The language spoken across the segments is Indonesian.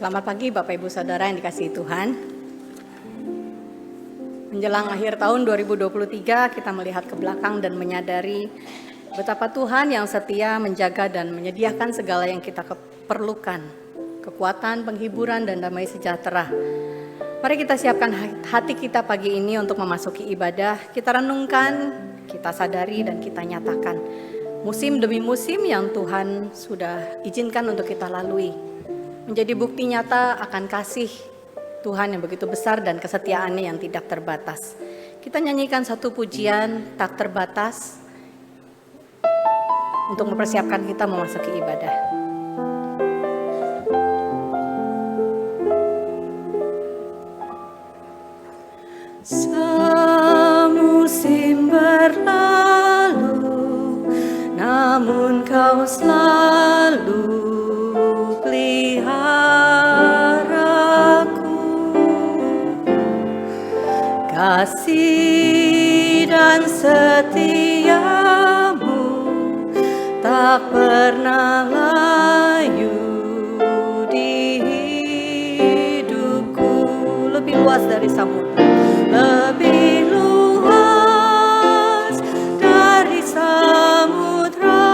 Selamat pagi Bapak Ibu Saudara yang dikasihi Tuhan. Menjelang akhir tahun 2023 kita melihat ke belakang dan menyadari betapa Tuhan yang setia menjaga dan menyediakan segala yang kita perlukan. Kekuatan, penghiburan, dan damai sejahtera. Mari kita siapkan hati kita pagi ini untuk memasuki ibadah. Kita renungkan, kita sadari, dan kita nyatakan musim demi musim yang Tuhan sudah izinkan untuk kita lalui. Menjadi bukti nyata akan kasih Tuhan yang begitu besar dan kesetiaannya yang tidak terbatas. Kita nyanyikan satu pujian tak terbatas untuk mempersiapkan kita memasuki ibadah. Semusim berlalu, namun kau selalu kasih dan setiamu tak pernah layu di hidupku. Lebih luas dari samudra, lebih luas dari samudra.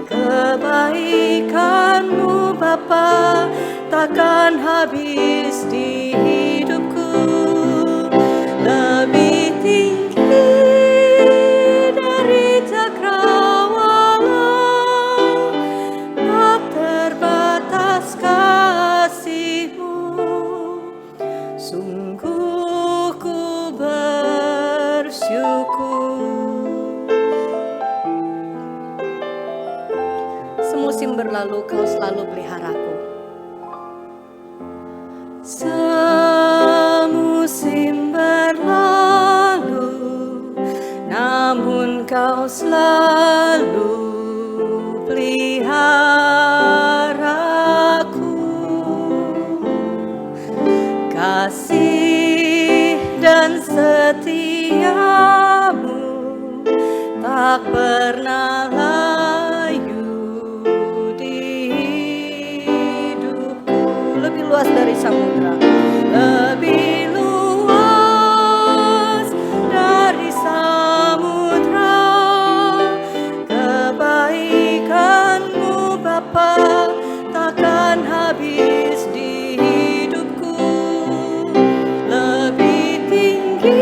Kebaikanmu Bapa takkan habis di hidupku. Lebih tinggi dari cakrawala, tak terbatas kasih-Mu. Sungguh ku bersyukur. Semusim berlalu kau selalu peliharaku. Semusim berlalu, namun kau selalu peliharaku. Kasih dan setiamu tak pernah layu di hidupku. Lebih luas dari samudra, lebih luas dari samudra. Kebaikanmu Bapa takkan habis di hidupku. Lebih tinggi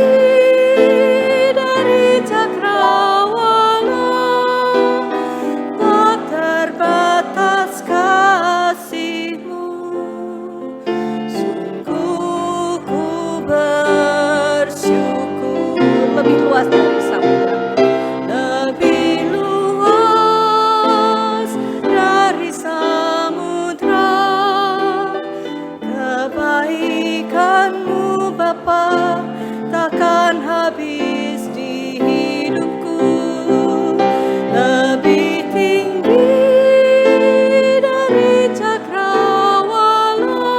dari cakrawala, tak terbatas kasih-Mu. Sungguh ku bersyukur. Lebih luas dari samudra, lebih luas dari samudra. Kebaikanmu Bapa takkan habis di hidupku. Lebih tinggi dari cakrawala,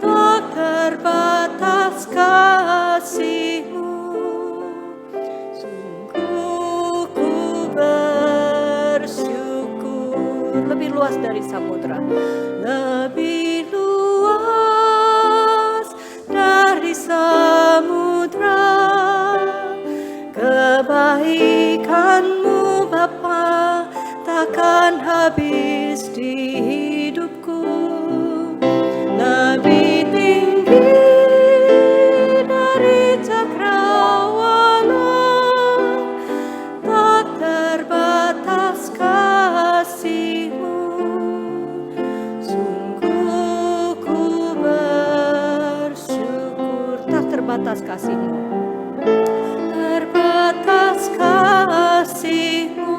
tak terbatas kasih-Mu. Sungguh ku bersyukur. Lebih luas dari samudra, lebih luas dari samudra. Kebaikanmu Bapa takkan habis di hidupku. Lebih tinggi dari cakrawala, tak terbatas kasih-Mu. Sungguh ku bersyukur. Tak terbatas kasih-Mu, terbatas kasih-Mu.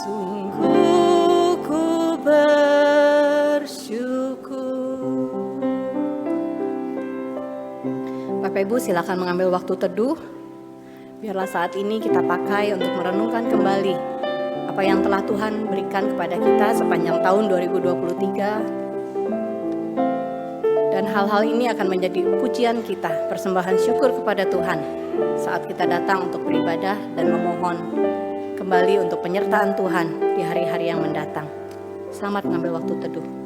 Sungguh ku bersyukur. Bapak Ibu silakan mengambil waktu teduh. Biarlah saat ini kita pakai untuk merenungkan kembali apa yang telah Tuhan berikan kepada kita sepanjang tahun 2023. Dan hal-hal ini akan menjadi pujian kita, persembahan syukur kepada Tuhan saat kita datang untuk beribadah dan memohon kembali untuk penyertaan Tuhan di hari-hari yang mendatang. Selamat mengambil waktu teduh.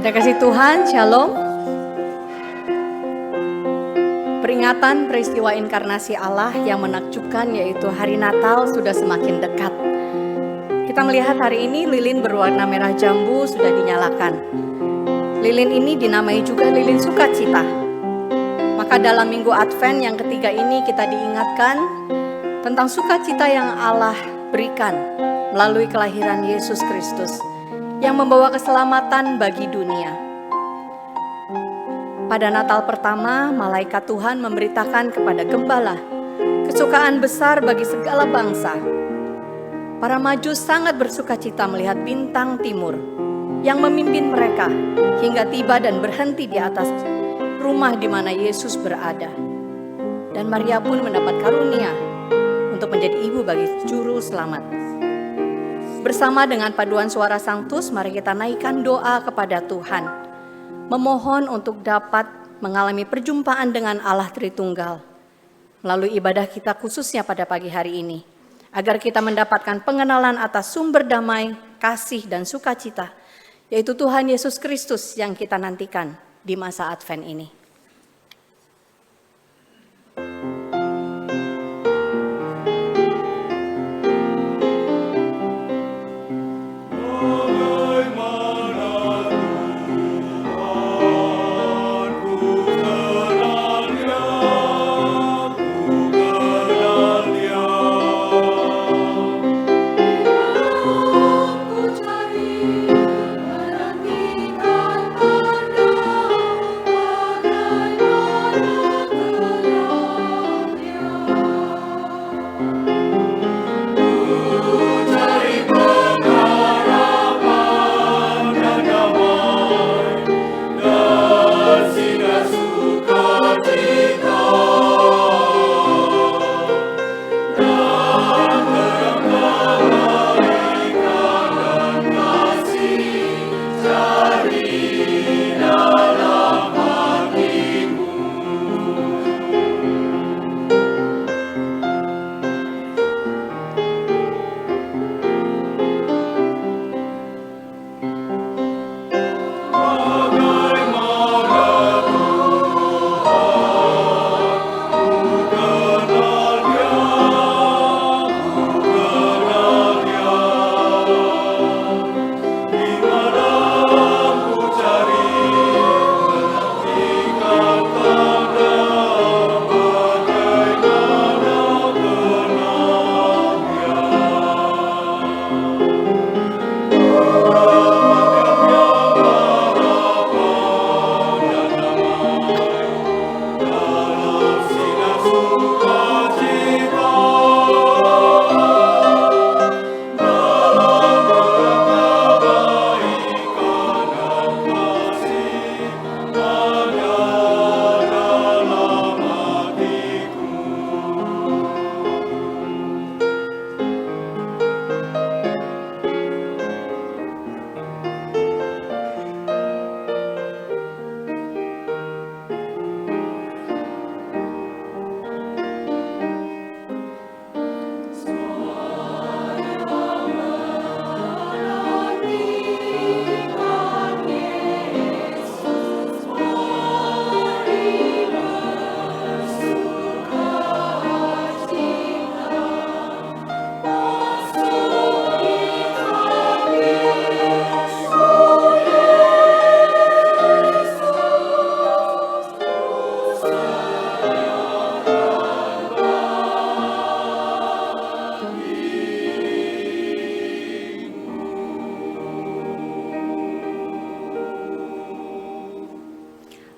Pada kasih Tuhan, Shalom. Peringatan peristiwa inkarnasi Allah yang menakjubkan yaitu hari Natal sudah semakin dekat. Kita melihat hari ini lilin berwarna merah jambu sudah dinyalakan. Lilin ini dinamai juga lilin sukacita. Maka dalam minggu Advent yang ketiga ini kita diingatkan tentang sukacita yang Allah berikan melalui kelahiran Yesus Kristus yang membawa keselamatan bagi dunia. Pada Natal pertama, malaikat Tuhan memberitakan kepada gembala kesukaan besar bagi segala bangsa. Para Majus sangat bersukacita melihat bintang timur yang memimpin mereka hingga tiba dan berhenti di atas rumah di mana Yesus berada. Dan Maria pun mendapat karunia untuk menjadi ibu bagi juru selamat. Bersama dengan paduan suara Sanctus, mari kita naikkan doa kepada Tuhan. Memohon untuk dapat mengalami perjumpaan dengan Allah Tritunggal. Melalui ibadah kita khususnya pada pagi hari ini. Agar kita mendapatkan pengenalan atas sumber damai, kasih dan sukacita. Yaitu Tuhan Yesus Kristus yang kita nantikan di masa Advent ini.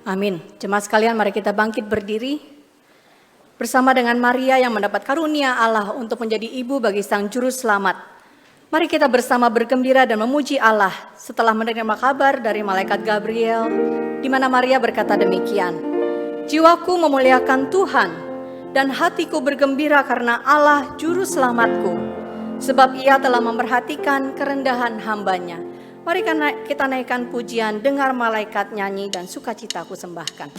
Amin. Jemaat sekalian, mari kita bangkit berdiri bersama dengan Maria yang mendapat karunia Allah untuk menjadi ibu bagi Sang Juru Selamat. Mari kita bersama bergembira dan memuji Allah setelah menerima kabar dari malaikat Gabriel, di mana Maria berkata demikian, "Jiwaku memuliakan Tuhan, dan hatiku bergembira karena Allah Juru Selamatku, sebab Ia telah memperhatikan kerendahan hamba-Nya." Mari kita naikkan pujian, dengar malaikat nyanyi dan sukacita ku sembahkan.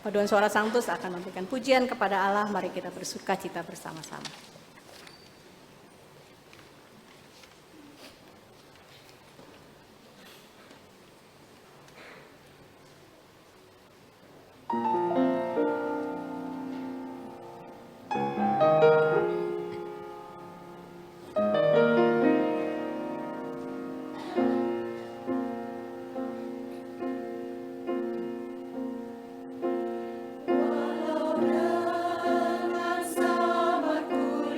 Paduan suara Sanctus akan memberikan pujian kepada Allah. Mari kita bersuka cita bersama-sama. Walau dengan sabar ku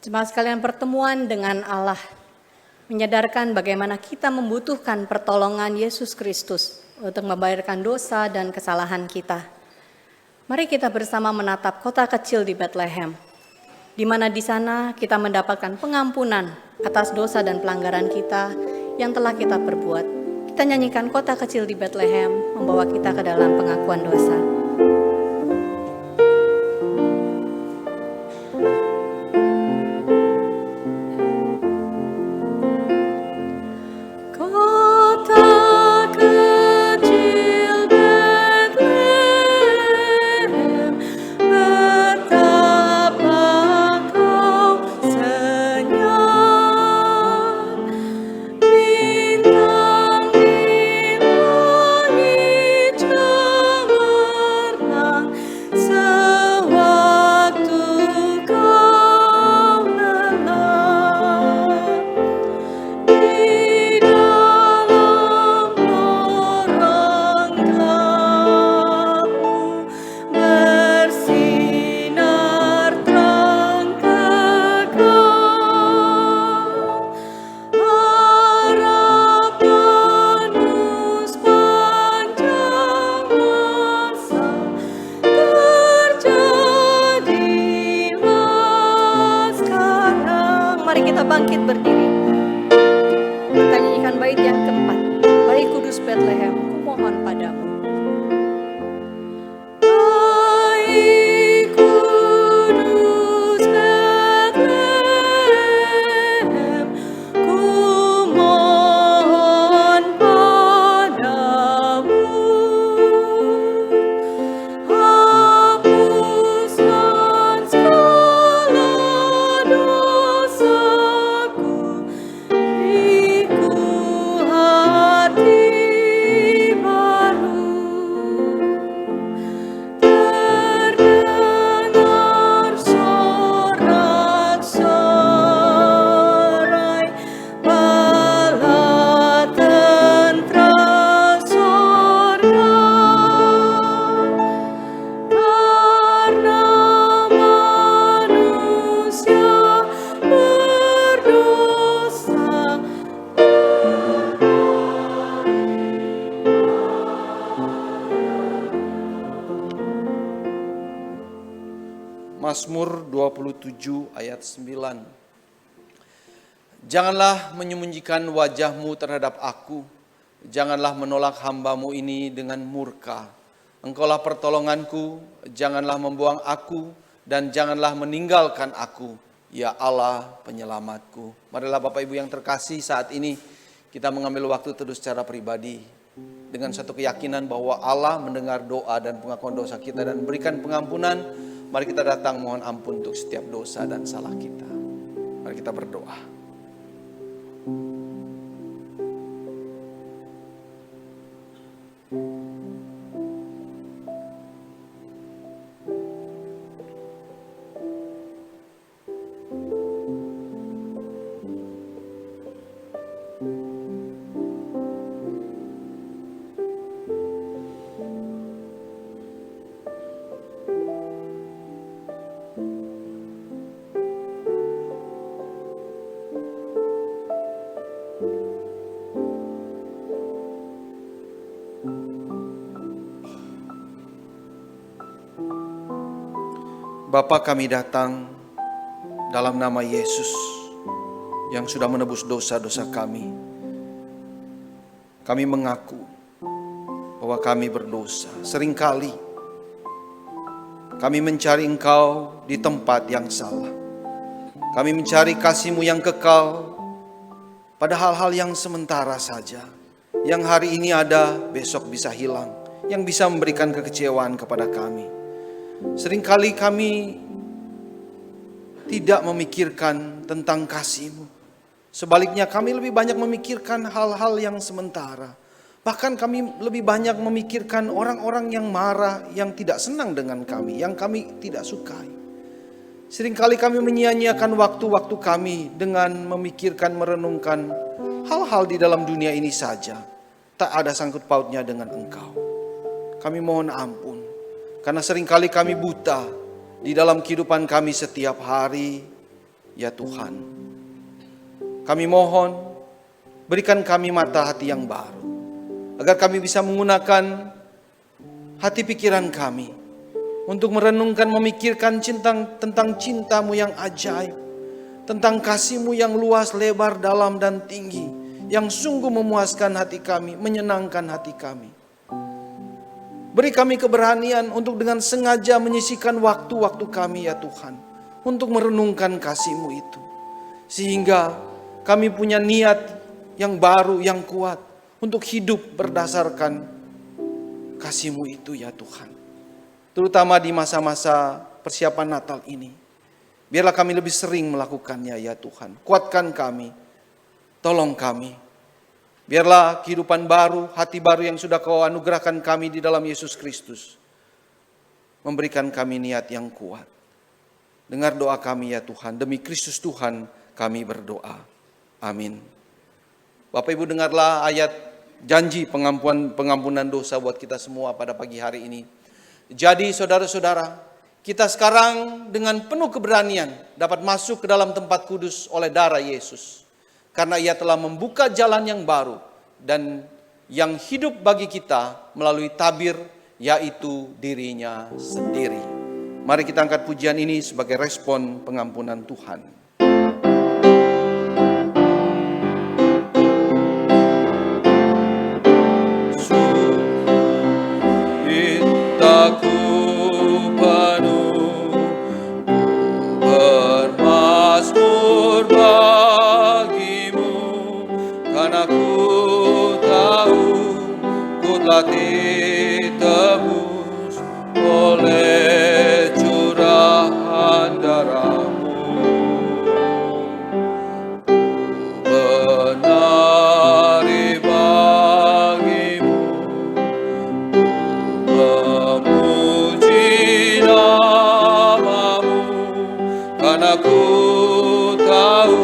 Jemaat sekalian, pertemuan dengan Allah menyadarkan bagaimana kita membutuhkan pertolongan Yesus Kristus untuk membayarkan dosa dan kesalahan kita. Mari kita bersama menatap kota kecil di Bethlehem, di mana di sana kita mendapatkan pengampunan atas dosa dan pelanggaran kita yang telah kita perbuat. Kita nyanyikan kota kecil di Bethlehem, membawa kita ke dalam pengakuan dosa. Bangkit berdiri. Kita nyanyikan bait yang keempat. Bait Kudus Bethlehem, kumohon padamu. Bait Kudus Bethlehem, kumohon padamu. Hapuskan segala dosa. Mazmur 27 ayat 9. Janganlah menyembunyikan wajahmu terhadap aku, janganlah menolak hamba-mu ini dengan murka. Engkaulah pertolonganku, janganlah membuang aku, dan janganlah meninggalkan aku, ya Allah penyelamatku. Marilah Bapak Ibu yang terkasih, saat ini kita mengambil waktu teduh secara pribadi dengan satu keyakinan bahwa Allah mendengar doa dan pengakuan dosa kita dan berikan pengampunan. Mari kita datang mohon ampun untuk setiap dosa dan salah kita. Mari kita berdoa. Bapa, kami datang dalam nama Yesus yang sudah menebus dosa-dosa kami. Kami mengaku bahwa kami berdosa. Seringkali kami mencari Engkau di tempat yang salah. Kami mencari kasih-Mu yang kekal pada hal-hal yang sementara saja. Yang hari ini ada, besok bisa hilang. Yang bisa memberikan kekecewaan kepada kami. Seringkali kami tidak memikirkan tentang kasih-Mu. Sebaliknya kami lebih banyak memikirkan hal-hal yang sementara. Bahkan kami lebih banyak memikirkan orang-orang yang marah, yang tidak senang dengan kami, yang kami tidak sukai. Seringkali kami menyia-nyiakan waktu-waktu kami dengan memikirkan, merenungkan hal-hal di dalam dunia ini saja. Tak ada sangkut pautnya dengan Engkau. Kami mohon ampun. Karena seringkali kami buta di dalam kehidupan kami setiap hari ya Tuhan. Kami mohon, berikan kami mata hati yang baru, agar kami bisa menggunakan hati pikiran kami untuk merenungkan, memikirkan tentang cinta-Mu yang ajaib, tentang kasih-Mu yang luas, lebar, dalam, dan tinggi, yang sungguh memuaskan hati kami, menyenangkan hati kami. Beri kami keberanian untuk dengan sengaja menyisihkan waktu-waktu kami ya Tuhan, untuk merenungkan kasih-Mu itu. Sehingga kami punya niat yang baru, yang kuat, untuk hidup berdasarkan kasih-Mu itu ya Tuhan. Terutama di masa-masa persiapan Natal ini. Biarlah kami lebih sering melakukannya ya Tuhan. Kuatkan kami, tolong kami. Biarlah kehidupan baru, hati baru yang sudah Kau anugerahkan kami di dalam Yesus Kristus, memberikan kami niat yang kuat. Dengar doa kami ya Tuhan, demi Kristus Tuhan kami berdoa. Amin. Bapak Ibu, dengarlah ayat janji pengampunan dosa buat kita semua pada pagi hari ini. Jadi saudara-saudara, kita sekarang dengan penuh keberanian dapat masuk ke dalam tempat kudus oleh darah Yesus. Karena Ia telah membuka jalan yang baru dan yang hidup bagi kita melalui tabir, yaitu diri-Nya sendiri. Mari kita angkat pujian ini sebagai respon pengampunan Tuhan. Cintaku penuh, bermasmur bagimu, karena ku tahu ku telah ditebus oleh curahan darah-Mu. Menari bagimu, memuji nama-Mu, karena ku tahu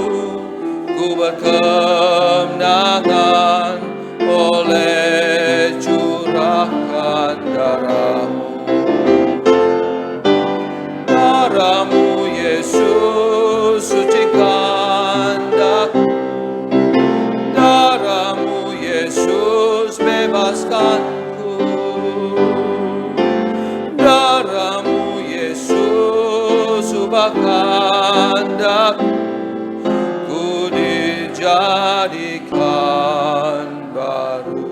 ku berkemenangan oleh curahkan darah-Mu. Darah-Mu Yesus sucikan daku, darah-Mu Yesus bebaskanku, darah-Mu Yesus ubahkan daku, ku dijadikan baru.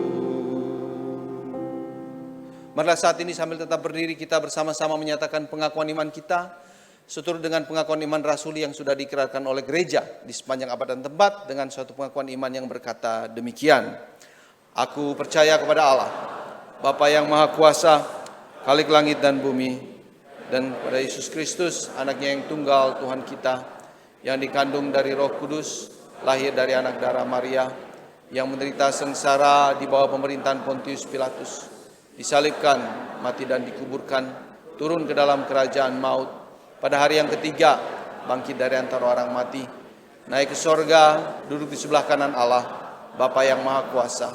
Marilah saat ini sambil tetap berdiri kita bersama-sama menyatakan pengakuan iman kita seturut dengan pengakuan iman rasuli yang sudah diikrarkan oleh gereja di sepanjang abad dan tempat, dengan suatu pengakuan iman yang berkata demikian. Aku percaya kepada Allah, Bapa yang Maha Kuasa, Khalik langit dan bumi, dan kepada Yesus Kristus, Anaknya yang tunggal Tuhan kita, yang dikandung dari Roh Kudus, lahir dari anak darah Maria, yang menderita sengsara di bawah pemerintahan Pontius Pilatus, disalibkan, mati dan dikuburkan, turun ke dalam kerajaan maut, pada hari yang ketiga bangkit dari antara orang mati, naik ke sorga, duduk di sebelah kanan Allah, Bapa yang Maha Kuasa,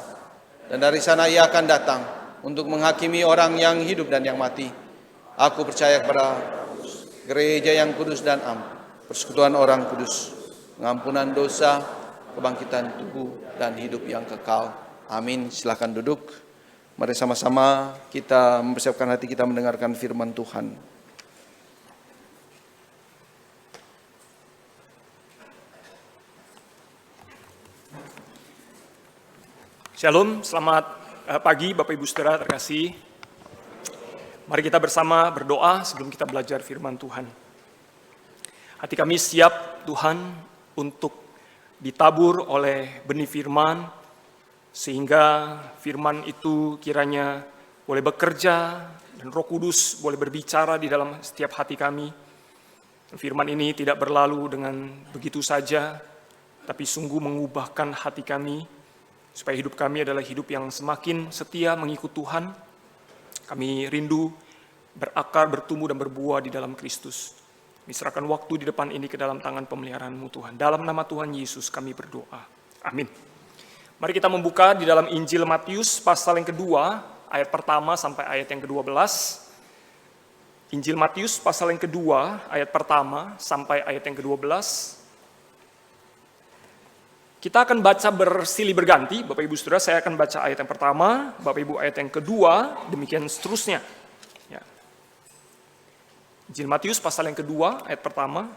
dan dari sana Ia akan datang untuk menghakimi orang yang hidup dan yang mati. Aku percaya kepada gereja yang kudus dan am, persekutuan orang kudus, pengampunan dosa, kebangkitan tubuh, dan hidup yang kekal. Amin. Silakan duduk. Mari sama-sama kita mempersiapkan hati kita mendengarkan firman Tuhan. Shalom, selamat pagi Bapak Ibu Saudara terkasih. Mari kita bersama berdoa sebelum kita belajar firman Tuhan. Hati kami siap Tuhan untuk ditabur oleh benih firman, sehingga firman itu kiranya boleh bekerja dan Roh Kudus boleh berbicara di dalam setiap hati kami. Firman ini tidak berlalu dengan begitu saja, tapi sungguh mengubahkan hati kami, supaya hidup kami adalah hidup yang semakin setia mengikut Tuhan. Kami rindu berakar, bertumbuh, dan berbuah di dalam Kristus. Diserahkan waktu di depan ini ke dalam tangan pemeliharaan-Mu Tuhan. Dalam nama Tuhan Yesus kami berdoa. Amin. Mari kita membuka di dalam Injil Matius pasal yang kedua, ayat pertama sampai ayat yang ke-12. Injil Matius pasal yang kedua, ayat pertama sampai ayat yang ke-12. Kita akan baca bersilih berganti, Bapak Ibu Saudara, saya akan baca ayat yang pertama, Bapak Ibu ayat yang kedua, demikian seterusnya. Ya. Injil Matius pasal yang kedua, ayat pertama.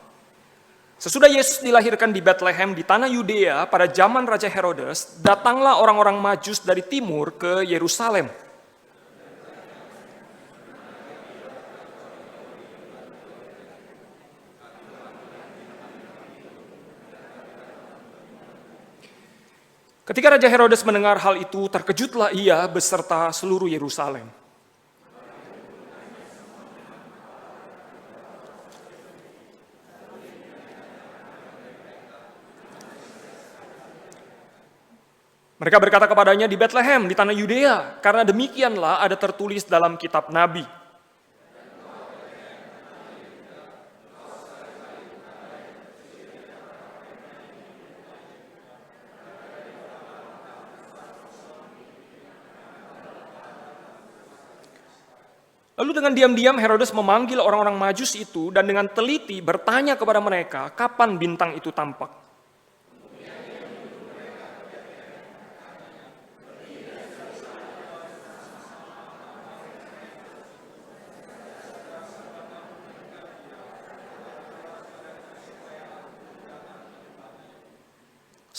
Sesudah Yesus dilahirkan di Bethlehem di tanah Yudea pada zaman Raja Herodes, datanglah orang-orang Majus dari timur ke Yerusalem. Ketika Raja Herodes mendengar hal itu, terkejutlah ia beserta seluruh Yerusalem. Mereka berkata kepadanya, di Bethlehem, di tanah Yudea, karena demikianlah ada tertulis dalam kitab Nabi. Lalu dengan diam-diam Herodes memanggil orang-orang Majus itu dan dengan teliti bertanya kepada mereka kapan bintang itu tampak.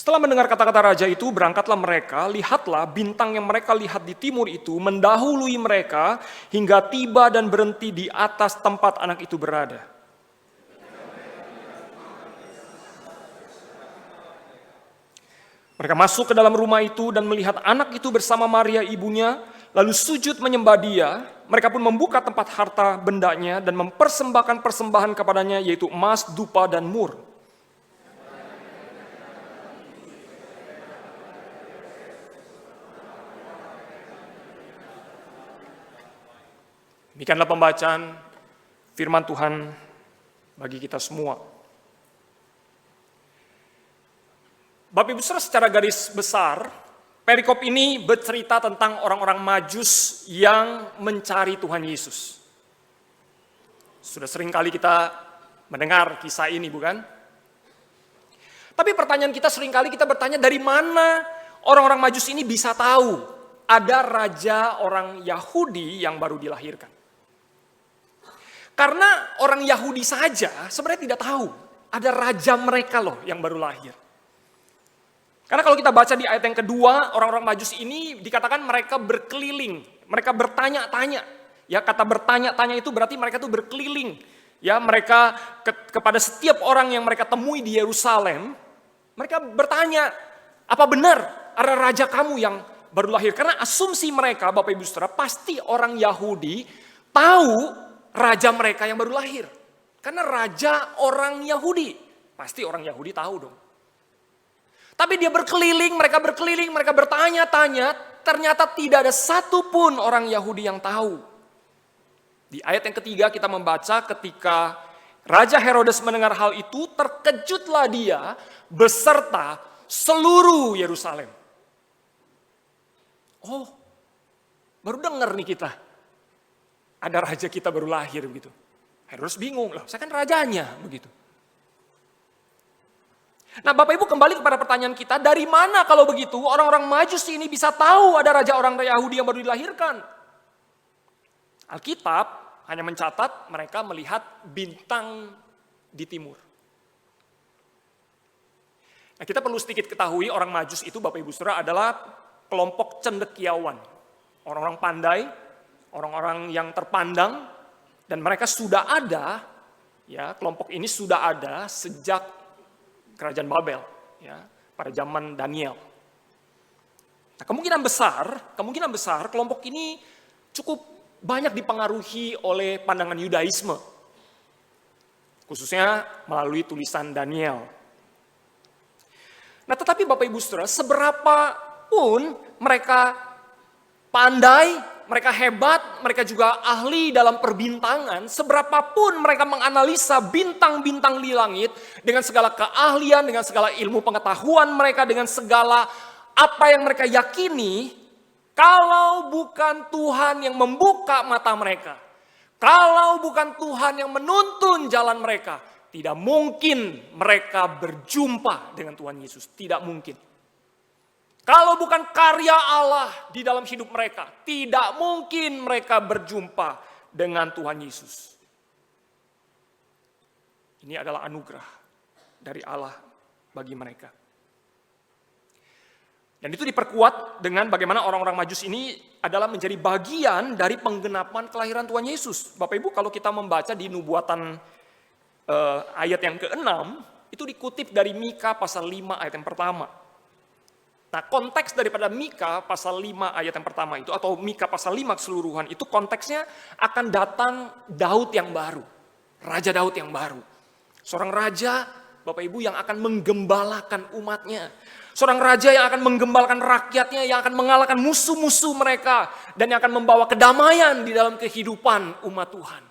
Setelah mendengar kata-kata raja itu, berangkatlah mereka, lihatlah bintang yang mereka lihat di timur itu mendahului mereka hingga tiba dan berhenti di atas tempat anak itu berada. Mereka masuk ke dalam rumah itu dan melihat anak itu bersama Maria ibunya, lalu sujud menyembah dia. Mereka pun membuka tempat harta bendanya dan mempersembahkan persembahan kepadanya, yaitu emas, dupa, dan mur. Demikianlah pembacaan firman Tuhan bagi kita semua. Bapak Ibu Saudara, secara garis besar, perikop ini bercerita tentang orang-orang Majus yang mencari Tuhan Yesus. Sudah sering kali kita mendengar kisah ini, bukan? Tapi pertanyaan kita seringkali kita bertanya, dari mana orang-orang Majus ini bisa tahu ada raja orang Yahudi yang baru dilahirkan? Karena orang Yahudi saja sebenarnya tidak tahu ada raja mereka loh yang baru lahir. Karena kalau kita baca di ayat yang kedua, orang-orang Majus ini dikatakan mereka berkeliling, mereka bertanya-tanya. Ya, kata bertanya-tanya itu berarti mereka tuh berkeliling. Ya, mereka kepada setiap orang yang mereka temui di Yerusalem, mereka bertanya, apa benar ada raja kamu yang baru lahir? Karena asumsi mereka, Bapak Ibu Saudara, pasti orang Yahudi tahu raja mereka yang baru lahir. Karena raja orang Yahudi. Pasti orang Yahudi tahu dong. Tapi dia berkeliling, mereka bertanya-tanya. Ternyata tidak ada satupun orang Yahudi yang tahu. Di ayat yang ketiga kita membaca ketika Raja Herodes mendengar hal itu, terkejutlah dia beserta seluruh Yerusalem. Oh, baru dengar nih kita. Ada raja kita baru lahir begitu. Herodes bingung, lah saya kan rajanya begitu. Nah Bapak Ibu, kembali kepada pertanyaan kita, dari mana kalau begitu orang-orang Majus ini bisa tahu ada raja orang Yahudi yang baru dilahirkan? Alkitab hanya mencatat mereka melihat bintang di timur. Nah kita perlu sedikit ketahui orang Majus itu, Bapak Ibu Saudara, adalah kelompok cendekiawan. Orang-orang pandai, orang-orang yang terpandang, dan mereka sudah ada, ya kelompok ini sudah ada sejak kerajaan Babel, ya pada zaman Daniel. Nah, kemungkinan besar kelompok ini cukup banyak dipengaruhi oleh pandangan Yudaisme, khususnya melalui tulisan Daniel. Nah, tetapi Bapak Ibu Saudara, seberapa pun mereka pandai, mereka hebat, mereka juga ahli dalam perbintangan, seberapapun mereka menganalisa bintang-bintang di langit dengan segala keahlian, dengan segala ilmu pengetahuan mereka, dengan segala apa yang mereka yakini, kalau bukan Tuhan yang membuka mata mereka, Kalau bukan Tuhan yang menuntun jalan mereka, tidak mungkin mereka berjumpa dengan Tuhan Yesus. Tidak mungkin. Kalau bukan karya Allah di dalam hidup mereka, tidak mungkin mereka berjumpa dengan Tuhan Yesus. Ini adalah anugerah dari Allah bagi mereka. Dan itu diperkuat dengan bagaimana orang-orang Majus ini adalah menjadi bagian dari penggenapan kelahiran Tuhan Yesus. Bapak Ibu, kalau kita membaca di Nubuatan ayat yang ke-6, itu dikutip dari Mika pasal 5 ayat yang pertama. Nah, konteks daripada Mika pasal 5 ayat yang pertama itu, atau Mika pasal 5 keseluruhan, itu konteksnya akan datang Daud yang baru. Raja Daud yang baru. Seorang raja, Bapak Ibu, yang akan menggembalakan umatnya. Seorang raja yang akan menggembalakan rakyatnya, yang akan mengalahkan musuh-musuh mereka, dan yang akan membawa kedamaian di dalam kehidupan umat Tuhan.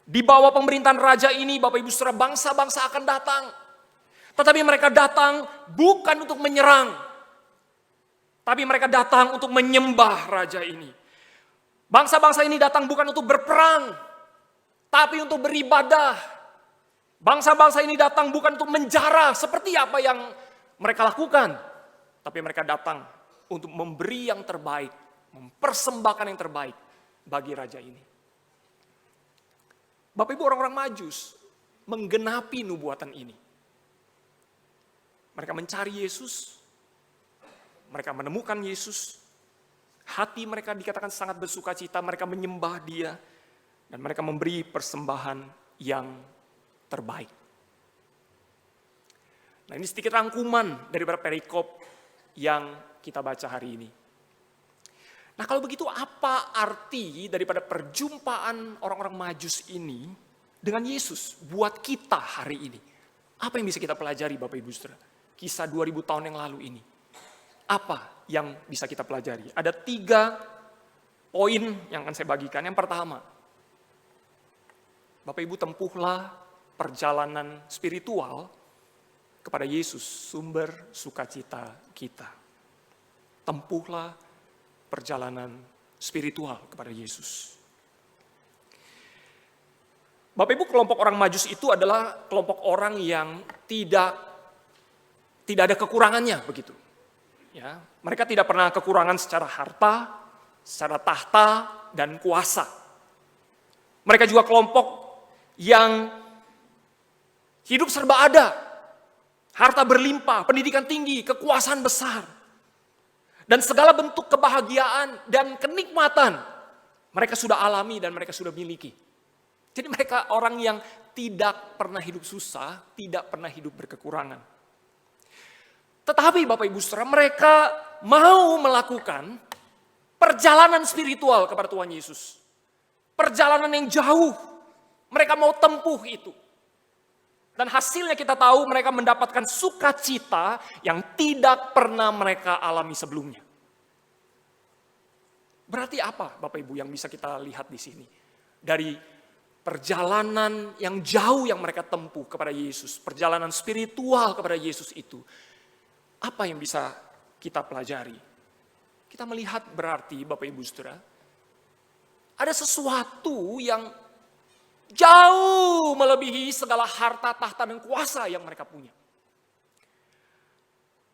Di bawah pemerintahan raja ini, Bapak Ibu Saudara, bangsa-bangsa akan datang. Tetapi mereka datang bukan untuk menyerang, tapi mereka datang untuk menyembah raja ini. Bangsa-bangsa ini datang bukan untuk berperang, tapi untuk beribadah. Bangsa-bangsa ini datang bukan untuk menjara seperti apa yang mereka lakukan, tapi mereka datang untuk memberi yang terbaik, mempersembahkan yang terbaik bagi raja ini. Bapak Ibu, orang-orang Majus menggenapi nubuatan ini. Mereka mencari Yesus, mereka menemukan Yesus, hati mereka dikatakan sangat bersukacita, mereka menyembah Dia, dan mereka memberi persembahan yang terbaik. Nah, ini sedikit rangkuman daripada perikop yang kita baca hari ini. Nah, kalau begitu apa arti daripada perjumpaan orang-orang Majus ini dengan Yesus buat kita hari ini? Apa yang bisa kita pelajari, Bapak Ibu Saudara? Kisah 2000 tahun yang lalu ini. Apa yang bisa kita pelajari? Ada 3 poin yang akan saya bagikan. Yang pertama, Bapak Ibu, tempuhlah perjalanan spiritual kepada Yesus, sumber sukacita kita. Tempuhlah perjalanan spiritual kepada Yesus. Bapak Ibu, kelompok orang Majus itu adalah kelompok orang yang tidak ada kekurangannya begitu. Ya, mereka tidak pernah kekurangan secara harta, secara tahta dan kuasa. Mereka juga kelompok yang hidup serba ada. Harta berlimpah, pendidikan tinggi, kekuasaan besar. Dan segala bentuk kebahagiaan dan kenikmatan mereka sudah alami dan mereka sudah miliki. Jadi mereka orang yang tidak pernah hidup susah, tidak pernah hidup berkekurangan. Tetapi Bapak Ibu Saudara, mereka mau melakukan perjalanan spiritual kepada Tuhan Yesus. Perjalanan yang jauh, mereka mau tempuh itu. Dan hasilnya kita tahu mereka mendapatkan sukacita yang tidak pernah mereka alami sebelumnya. Berarti apa Bapak Ibu yang bisa kita lihat di sini? Dari perjalanan yang jauh yang mereka tempuh kepada Yesus, perjalanan spiritual kepada Yesus itu, apa yang bisa kita pelajari? Kita melihat berarti Bapak Ibu Saudara, ada sesuatu yang jauh melebihi segala harta, tahta, dan kuasa yang mereka punya.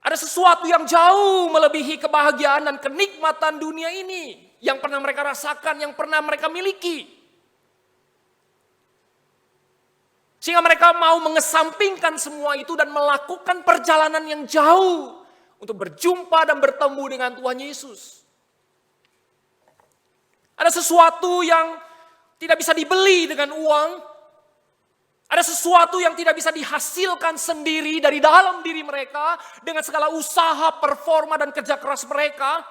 Ada sesuatu yang jauh melebihi kebahagiaan dan kenikmatan dunia ini yang pernah mereka rasakan, yang pernah mereka miliki. Sehingga mereka mau mengesampingkan semua itu dan melakukan perjalanan yang jauh untuk berjumpa dan bertemu dengan Tuhan Yesus. Ada sesuatu yang tidak bisa dibeli dengan uang. Ada sesuatu yang tidak bisa dihasilkan sendiri dari dalam diri mereka dengan segala usaha, performa, dan kerja keras mereka.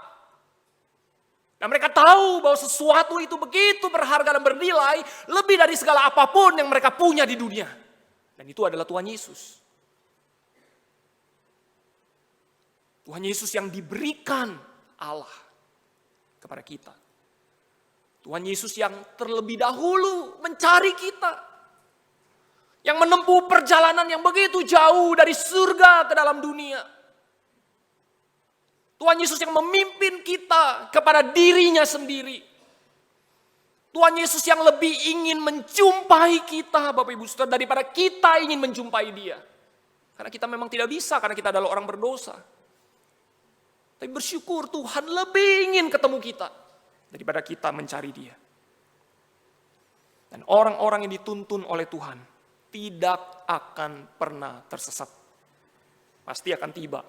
Dan mereka tahu bahwa sesuatu itu begitu berharga dan bernilai lebih dari segala apapun yang mereka punya di dunia. Dan itu adalah Tuhan Yesus. Tuhan Yesus yang diberikan Allah kepada kita. Tuhan Yesus yang terlebih dahulu mencari kita. Yang menempuh perjalanan yang begitu jauh dari surga ke dalam dunia. Tuhan Yesus yang memimpin kita kepada dirinya sendiri. Tuhan Yesus yang lebih ingin menjumpai kita, Bapak Ibu Saudara, daripada kita ingin menjumpai dia. Karena kita memang tidak bisa, karena kita adalah orang berdosa. Tapi bersyukur Tuhan lebih ingin ketemu kita daripada kita mencari dia. Dan orang-orang yang dituntun oleh Tuhan tidak akan pernah tersesat. Pasti akan tiba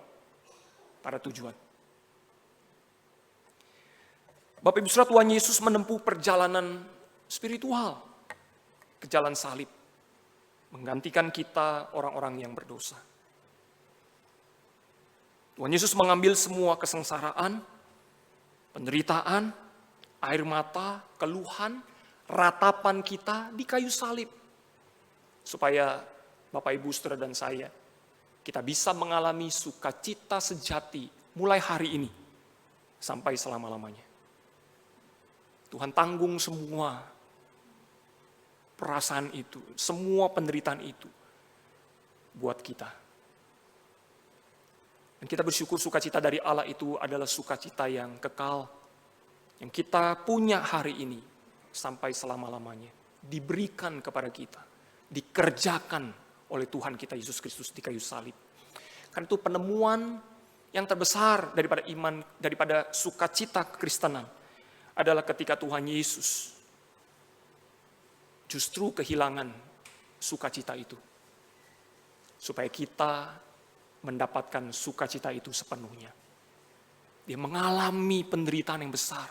pada tujuan. Bapak Ibu Saudara, Tuhan Yesus menempuh perjalanan spiritual ke jalan salib. Menggantikan kita orang-orang yang berdosa. Tuhan Yesus mengambil semua kesengsaraan, penderitaan, air mata, keluhan, ratapan kita di kayu salib. Supaya Bapak Ibu Saudara dan saya, kita bisa mengalami sukacita sejati mulai hari ini sampai selama-lamanya. Tuhan tanggung semua perasaan itu, semua penderitaan itu buat kita. Dan kita bersyukur sukacita dari Allah itu adalah sukacita yang kekal, yang kita punya hari ini sampai selama-lamanya. Diberikan kepada kita, dikerjakan oleh Tuhan kita Yesus Kristus di kayu salib. Karena itu penemuan yang terbesar daripada iman, daripada sukacita kekristenan adalah ketika Tuhan Yesus justru kehilangan sukacita itu. Supaya kita mendapatkan sukacita itu sepenuhnya. Dia mengalami penderitaan yang besar.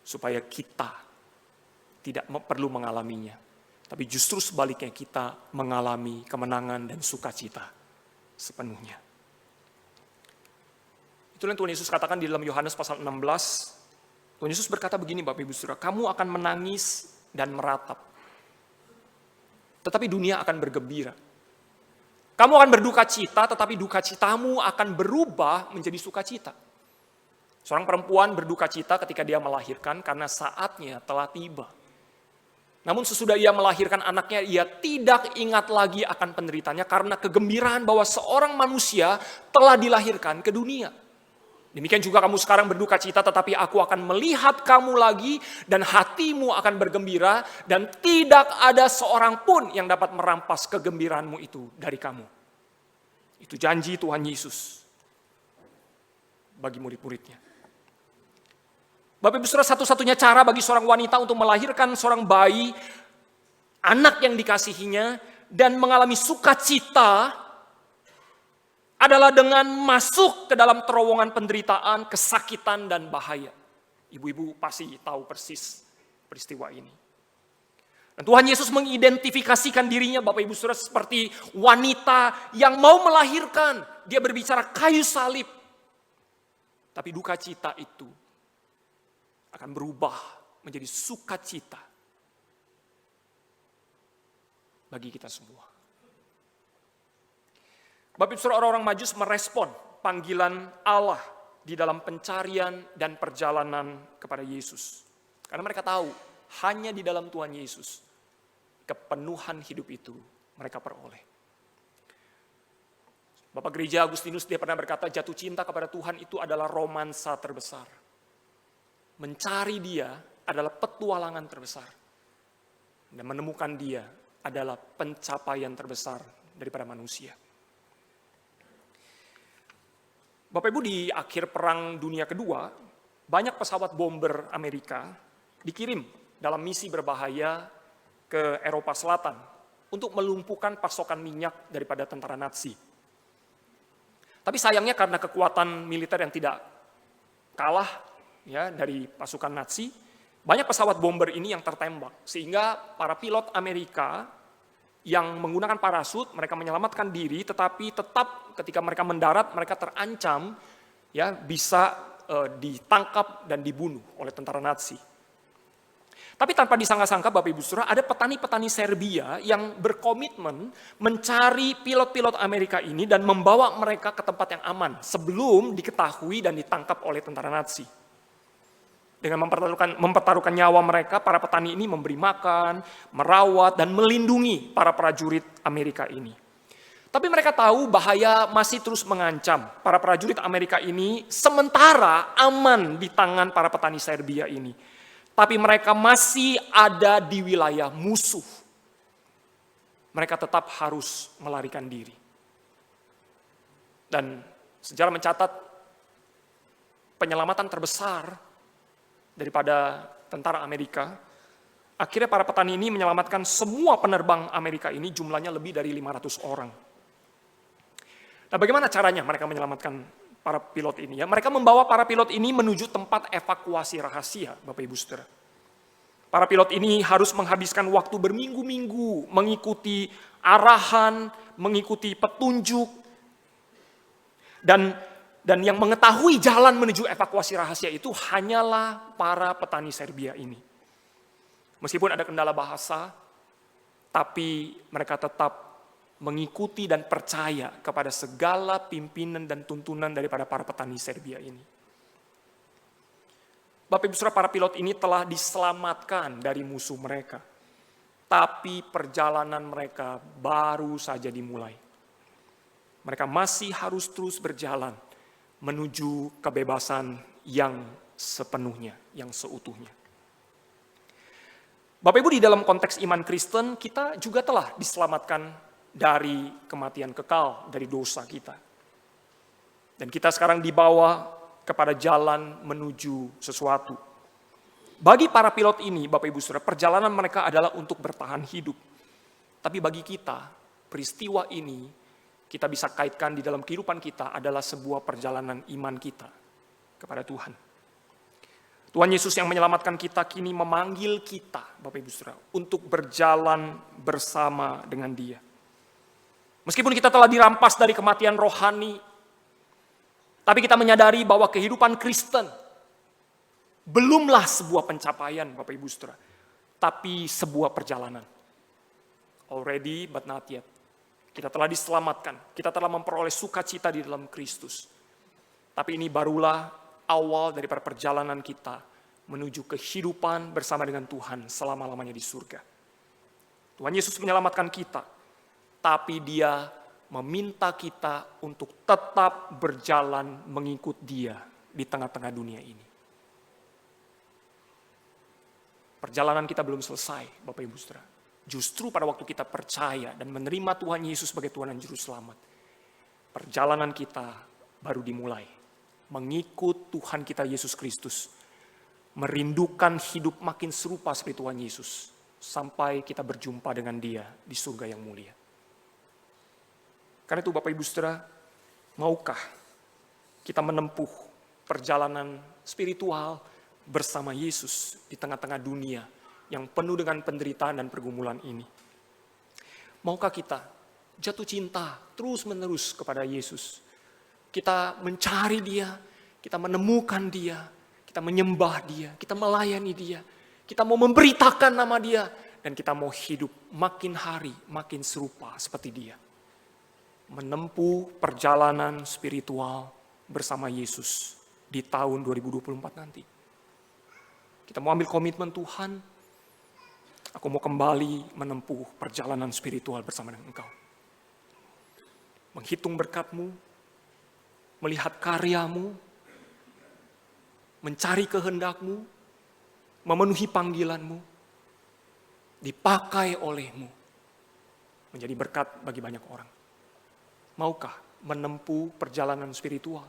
Supaya kita tidak perlu mengalaminya. Tapi justru sebaliknya kita mengalami kemenangan dan sukacita sepenuhnya. Itulah yang Tuhan Yesus katakan di dalam Yohanes pasal 16. Tuhan Yesus berkata begini Bapak Ibu Saudara, kamu akan menangis dan meratap. Tetapi dunia akan bergembira. Kamu akan berduka cita, tetapi duka citamu akan berubah menjadi sukacita. Seorang perempuan berduka cita ketika dia melahirkan karena saatnya telah tiba. Namun sesudah ia melahirkan anaknya, ia tidak ingat lagi akan penderitaannya karena kegembiraan bahwa seorang manusia telah dilahirkan ke dunia. Demikian juga kamu sekarang berduka cita, tetapi aku akan melihat kamu lagi dan hatimu akan bergembira dan tidak ada seorang pun yang dapat merampas kegembiraanmu itu dari kamu. Itu janji Tuhan Yesus bagi murid-muridnya. Bapak Ibu Saudara, satu-satunya cara bagi seorang wanita untuk melahirkan seorang bayi, anak yang dikasihinya, dan mengalami sukacita adalah dengan masuk ke dalam terowongan penderitaan, kesakitan, dan bahaya. Ibu-ibu pasti tahu persis peristiwa ini. Dan Tuhan Yesus mengidentifikasikan dirinya, Bapak Ibu Saudara, seperti wanita yang mau melahirkan. Dia berbicara kayu salib. Tapi duka cita itu akan berubah menjadi sukacita bagi kita semua. Bapak Ibu Saudara, orang-orang Majus merespon panggilan Allah di dalam pencarian dan perjalanan kepada Yesus. Karena mereka tahu, hanya di dalam Tuhan Yesus, kepenuhan hidup itu mereka peroleh. Bapak Gereja Agustinus, dia pernah berkata, jatuh cinta kepada Tuhan itu adalah romansa terbesar. Mencari dia adalah petualangan terbesar. Dan menemukan dia adalah pencapaian terbesar daripada manusia. Bapak Ibu, di akhir Perang Dunia Kedua, banyak pesawat bomber Amerika dikirim dalam misi berbahaya ke Eropa Selatan untuk melumpuhkan pasokan minyak daripada tentara Nazi. Tapi sayangnya karena kekuatan militer yang tidak kalah ya dari pasukan Nazi, banyak pesawat bomber ini yang tertembak. Sehingga para pilot Amerika yang menggunakan parasut, mereka menyelamatkan diri, tetapi tetap ketika mereka mendarat, mereka terancam ya bisa ditangkap dan dibunuh oleh tentara Nazi. Tapi tanpa disangka-sangka Bapak Ibu Saudara, ada petani-petani Serbia yang berkomitmen mencari pilot-pilot Amerika ini dan membawa mereka ke tempat yang aman sebelum diketahui dan ditangkap oleh tentara Nazi. Dengan mempertaruhkan nyawa mereka, para petani ini memberi makan, merawat, dan melindungi para prajurit Amerika ini. Tapi mereka tahu bahaya masih terus mengancam. Para prajurit Amerika ini sementara aman di tangan para petani Serbia ini. Tapi mereka masih ada di wilayah musuh. Mereka tetap harus melarikan diri. Dan sejarah mencatat penyelamatan terbesar daripada tentara Amerika. Akhirnya para petani ini menyelamatkan semua penerbang Amerika ini, jumlahnya lebih dari 500 orang. Nah, bagaimana caranya mereka menyelamatkan para pilot ini? Ya, mereka membawa para pilot ini menuju tempat evakuasi rahasia, Bapak Ibu Saudara. Para pilot ini harus menghabiskan waktu berminggu-minggu mengikuti arahan, mengikuti petunjuk, dan yang mengetahui jalan menuju evakuasi rahasia itu hanyalah para petani Serbia ini. Meskipun ada kendala bahasa, tapi mereka tetap mengikuti dan percaya kepada segala pimpinan dan tuntunan daripada para petani Serbia ini. Bapak Ibu Saudara, para pilot ini telah diselamatkan dari musuh mereka. Tapi perjalanan mereka baru saja dimulai. Mereka masih harus terus berjalan menuju kebebasan yang sepenuhnya, yang seutuhnya. Bapak Ibu, di dalam konteks iman Kristen, kita juga telah diselamatkan dari kematian kekal, dari dosa kita. Dan kita sekarang dibawa kepada jalan menuju sesuatu. Bagi para pilot ini, Bapak Ibu Saudara, perjalanan mereka adalah untuk bertahan hidup. Tapi bagi kita, peristiwa ini kita bisa kaitkan di dalam kehidupan kita adalah sebuah perjalanan iman kita kepada Tuhan. Tuhan Yesus yang menyelamatkan kita kini memanggil kita, Bapak Ibu Saudara, untuk berjalan bersama dengan Dia. Meskipun kita telah dirampas dari kematian rohani, tapi kita menyadari bahwa kehidupan Kristen belumlah sebuah pencapaian, Bapak Ibu Saudara, tapi sebuah perjalanan. Already but not yet. Kita telah diselamatkan, kita telah memperoleh sukacita di dalam Kristus. Tapi ini barulah awal daripada perjalanan kita menuju kehidupan bersama dengan Tuhan selama-lamanya di surga. Tuhan Yesus menyelamatkan kita, tapi Dia meminta kita untuk tetap berjalan mengikut Dia di tengah-tengah dunia ini. Perjalanan kita belum selesai, Bapak Ibu Saudara. Justru pada waktu kita percaya dan menerima Tuhan Yesus sebagai Tuhan dan Juru Selamat, perjalanan kita baru dimulai. Mengikut Tuhan kita Yesus Kristus. Merindukan hidup makin serupa seperti Tuhan Yesus. Sampai kita berjumpa dengan Dia di surga yang mulia. Karena itu Bapak Ibu Saudara, maukah kita menempuh perjalanan spiritual bersama Yesus di tengah-tengah dunia yang penuh dengan penderitaan dan pergumulan ini? Maukah kita jatuh cinta terus-menerus kepada Yesus? Kita mencari Dia, kita menemukan Dia, kita menyembah Dia, kita melayani Dia, kita mau memberitakan nama Dia, dan kita mau hidup makin hari makin serupa seperti Dia. Menempuh perjalanan spiritual bersama Yesus di tahun 2024 nanti. Kita mau ambil komitmen, Tuhan, aku mau kembali menempuh perjalanan spiritual bersama dengan Engkau. Menghitung berkat-Mu, melihat karya-Mu, mencari kehendak-Mu, memenuhi panggilan-Mu, dipakai oleh-Mu, menjadi berkat bagi banyak orang. Maukah menempuh perjalanan spiritual?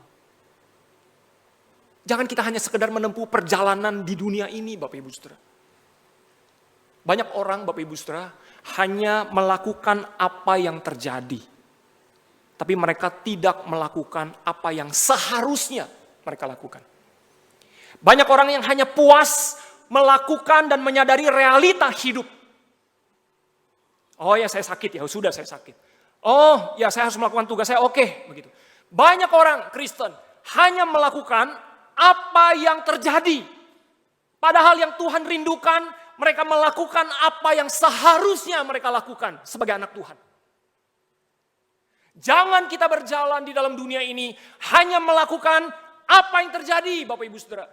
Jangan kita hanya sekedar menempuh perjalanan di dunia ini, Bapak Ibu Saudara. Banyak orang, Bapak Ibu Saudara, hanya melakukan apa yang terjadi. Tapi mereka tidak melakukan apa yang seharusnya mereka lakukan. Banyak orang yang hanya puas melakukan dan menyadari realita hidup. Oh ya, saya sakit, ya sudah saya sakit. Oh ya, saya harus melakukan tugas saya, oke, begitu. Banyak orang Kristen hanya melakukan apa yang terjadi. Padahal yang Tuhan rindukan, mereka melakukan apa yang seharusnya mereka lakukan sebagai anak Tuhan. Jangan kita berjalan di dalam dunia ini hanya melakukan apa yang terjadi, Bapak Ibu Saudara.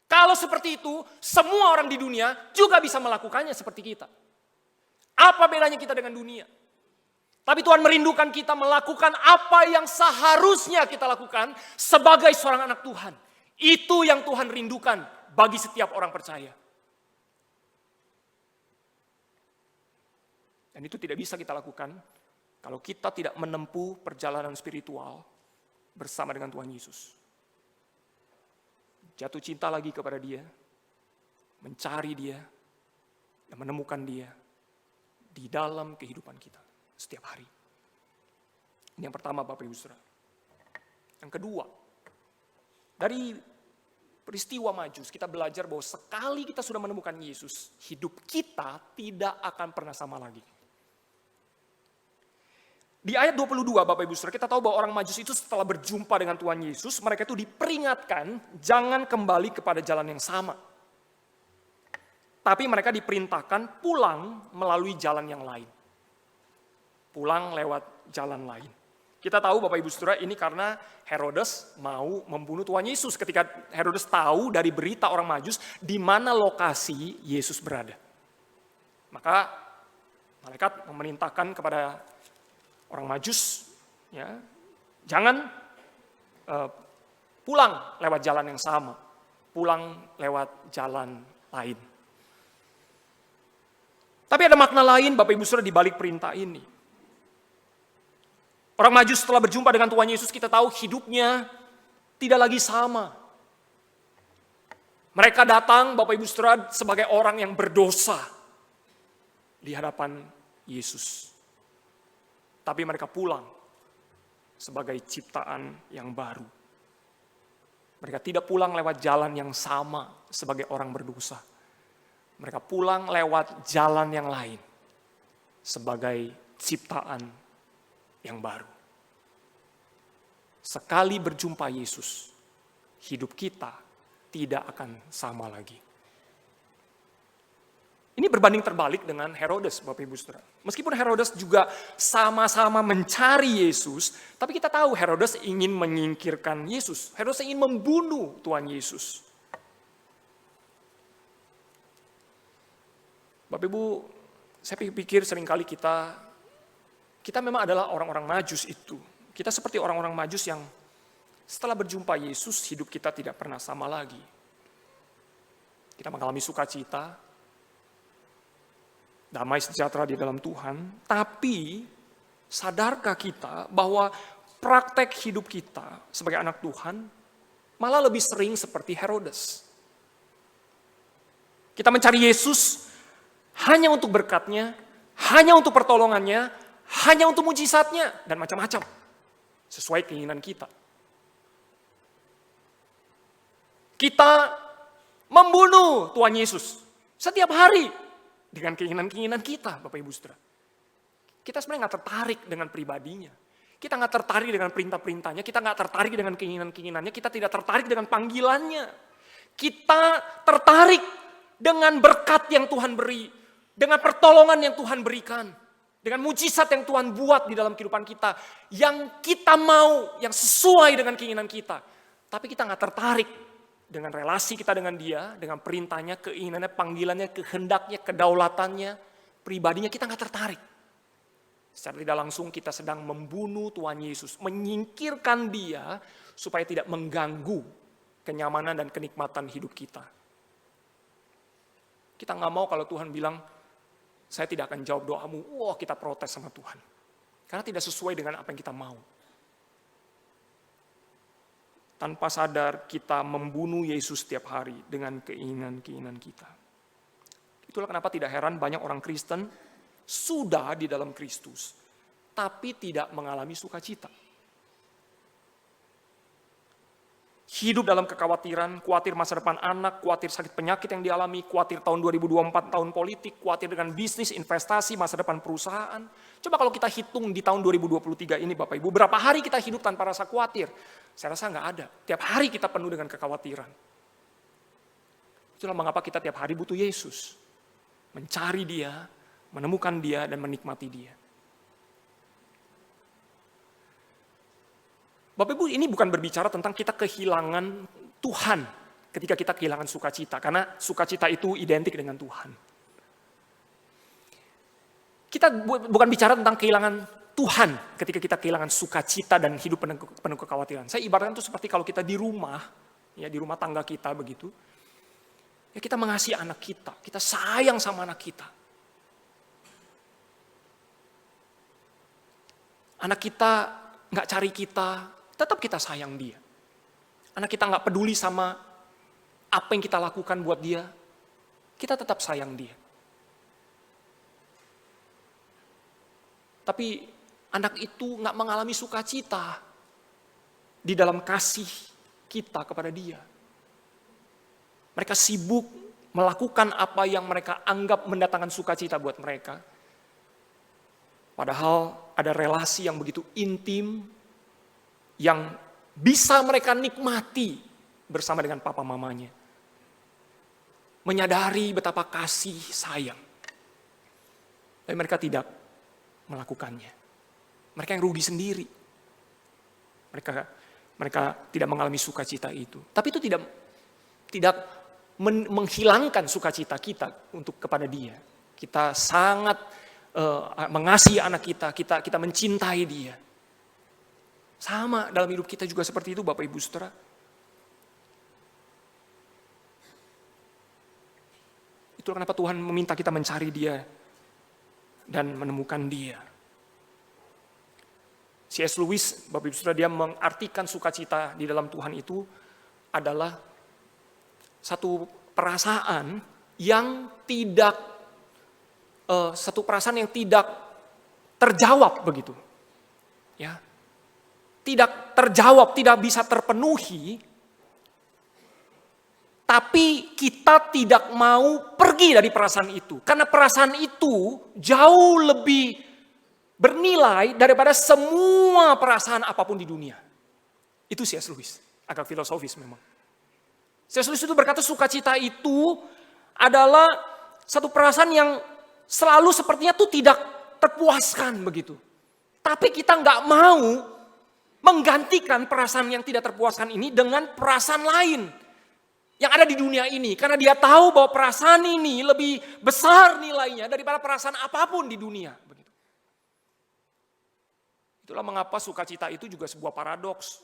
Kalau seperti itu, semua orang di dunia juga bisa melakukannya seperti kita. Apa bedanya kita dengan dunia? Tapi Tuhan merindukan kita melakukan apa yang seharusnya kita lakukan sebagai seorang anak Tuhan. Itu yang Tuhan rindukan bagi setiap orang percaya. Dan itu tidak bisa kita lakukan kalau kita tidak menempuh perjalanan spiritual bersama dengan Tuhan Yesus. Jatuh cinta lagi kepada Dia, mencari Dia, dan menemukan Dia di dalam kehidupan kita setiap hari. Ini yang pertama Bapak Ibu Saudara. Yang kedua, dari peristiwa Majus kita belajar bahwa sekali kita sudah menemukan Yesus, hidup kita tidak akan pernah sama lagi. Di ayat 22 Bapak Ibu Saudara, kita tahu bahwa orang Majus itu setelah berjumpa dengan Tuhan Yesus, mereka itu diperingatkan jangan kembali kepada jalan yang sama. Tapi mereka diperintahkan pulang melalui jalan yang lain. Pulang lewat jalan lain. Kita tahu Bapak Ibu Saudara ini karena Herodes mau membunuh Tuhan Yesus. Ketika Herodes tahu dari berita orang Majus di mana lokasi Yesus berada. Maka malaikat memerintahkan kepada orang Majus, ya, jangan pulang lewat jalan yang sama, pulang lewat jalan lain. Tapi ada makna lain Bapak Ibu Saudara di balik perintah ini. Orang Majus setelah berjumpa dengan Tuhan Yesus, kita tahu hidupnya tidak lagi sama. Mereka datang Bapak Ibu Saudara sebagai orang yang berdosa di hadapan Yesus. Tapi mereka pulang sebagai ciptaan yang baru. Mereka tidak pulang lewat jalan yang sama sebagai orang berdosa. Mereka pulang lewat jalan yang lain sebagai ciptaan yang baru. Sekali berjumpa Yesus, hidup kita tidak akan sama lagi. Ini berbanding terbalik dengan Herodes, Bapak Ibu Saudara. Meskipun Herodes juga sama-sama mencari Yesus, tapi kita tahu Herodes ingin menyingkirkan Yesus. Herodes ingin membunuh Tuhan Yesus. Bapak Ibu, saya pikir seringkali kita memang adalah orang-orang Majus itu. Kita seperti orang-orang Majus yang setelah berjumpa Yesus, hidup kita tidak pernah sama lagi. Kita mengalami sukacita, damai sejahtera di dalam Tuhan, tapi sadarkah kita bahwa praktek hidup kita sebagai anak Tuhan malah lebih sering seperti Herodes. Kita mencari Yesus hanya untuk berkat-Nya, hanya untuk pertolongannya, hanya untuk mujizatnya, dan macam-macam. Sesuai keinginan kita. Kita membunuh Tuhan Yesus setiap hari. Dengan keinginan-keinginan kita, Bapak Ibu Saudara. Kita sebenarnya nggak tertarik dengan pribadinya. Kita nggak tertarik dengan perintah-perintahnya. Kita nggak tertarik dengan keinginan-keinginannya. Kita tidak tertarik dengan panggilannya. Kita tertarik dengan berkat yang Tuhan beri. Dengan pertolongan yang Tuhan berikan. Dengan mujizat yang Tuhan buat di dalam kehidupan kita. Yang kita mau, yang sesuai dengan keinginan kita. Tapi kita nggak tertarik dengan relasi kita dengan Dia, dengan perintahnya, keinginannya, panggilannya, kehendaknya, kedaulatannya, pribadinya, kita nggak tertarik. Secara tidak langsung kita sedang membunuh Tuhan Yesus, menyingkirkan Dia supaya tidak mengganggu kenyamanan dan kenikmatan hidup kita. Kita nggak mau kalau Tuhan bilang, saya tidak akan jawab doamu, wah kita protes sama Tuhan. Karena tidak sesuai dengan apa yang kita mau. Tanpa sadar kita membunuh Yesus setiap hari dengan keinginan-keinginan kita. Itulah kenapa tidak heran banyak orang Kristen sudah di dalam Kristus, tapi tidak mengalami sukacita. Hidup dalam kekhawatiran, khawatir masa depan anak, khawatir sakit penyakit yang dialami, khawatir tahun 2024 tahun politik, khawatir dengan bisnis, investasi, masa depan perusahaan. Coba kalau kita hitung di tahun 2023 ini Bapak Ibu, berapa hari kita hidup tanpa rasa khawatir? Saya rasa nggak ada. Tiap hari kita penuh dengan kekhawatiran. Itulah mengapa kita tiap hari butuh Yesus. Mencari Dia, menemukan Dia, dan menikmati Dia. Bapak Ibu, ini bukan berbicara tentang kita kehilangan Tuhan ketika kita kehilangan sukacita. Karena sukacita itu identik dengan Tuhan. Kita bukan bicara tentang kehilangan Tuhan ketika kita kehilangan sukacita dan hidup penuh kekhawatiran. Saya ibaratkan itu seperti kalau kita di rumah, ya di rumah tangga kita begitu. Ya kita mengasihi anak kita sayang sama anak kita. Anak kita nggak cari kita, tetap kita sayang dia. Anak kita nggak peduli sama apa yang kita lakukan buat dia, kita tetap sayang dia. Tapi anak itu nggak mengalami sukacita di dalam kasih kita kepada dia. Mereka sibuk melakukan apa yang mereka anggap mendatangkan sukacita buat mereka. Padahal ada relasi yang begitu intim yang bisa mereka nikmati bersama dengan papa mamanya. Menyadari betapa kasih sayang. Tapi mereka tidak melakukannya. Mereka yang rugi sendiri. Mereka tidak mengalami sukacita itu. Tapi itu tidak menghilangkan sukacita kita untuk kepada dia. Kita sangat mengasihi anak kita mencintai dia. Sama dalam hidup kita juga seperti itu Bapak Ibu Saudara. Itulah kenapa Tuhan meminta kita mencari dia dan menemukan dia. C.S. Lewis, Bapak Ibu Saudara, dia mengartikan sukacita di dalam Tuhan itu adalah satu perasaan yang tidak terjawab begitu. Ya. Tidak terjawab, tidak bisa terpenuhi. Tapi kita tidak mau pergi dari perasaan itu. Karena perasaan itu jauh lebih bernilai daripada semua perasaan apapun di dunia. Itu C.S. Lewis, agak filosofis memang. C.S. Lewis itu berkata sukacita itu adalah satu perasaan yang selalu sepertinya tuh tidak terpuaskan begitu. Tapi kita nggak mau menggantikan perasaan yang tidak terpuaskan ini dengan perasaan lain yang ada di dunia ini. Karena dia tahu bahwa perasaan ini lebih besar nilainya daripada perasaan apapun di dunia. Begitu. Itulah mengapa sukacita itu juga sebuah paradoks.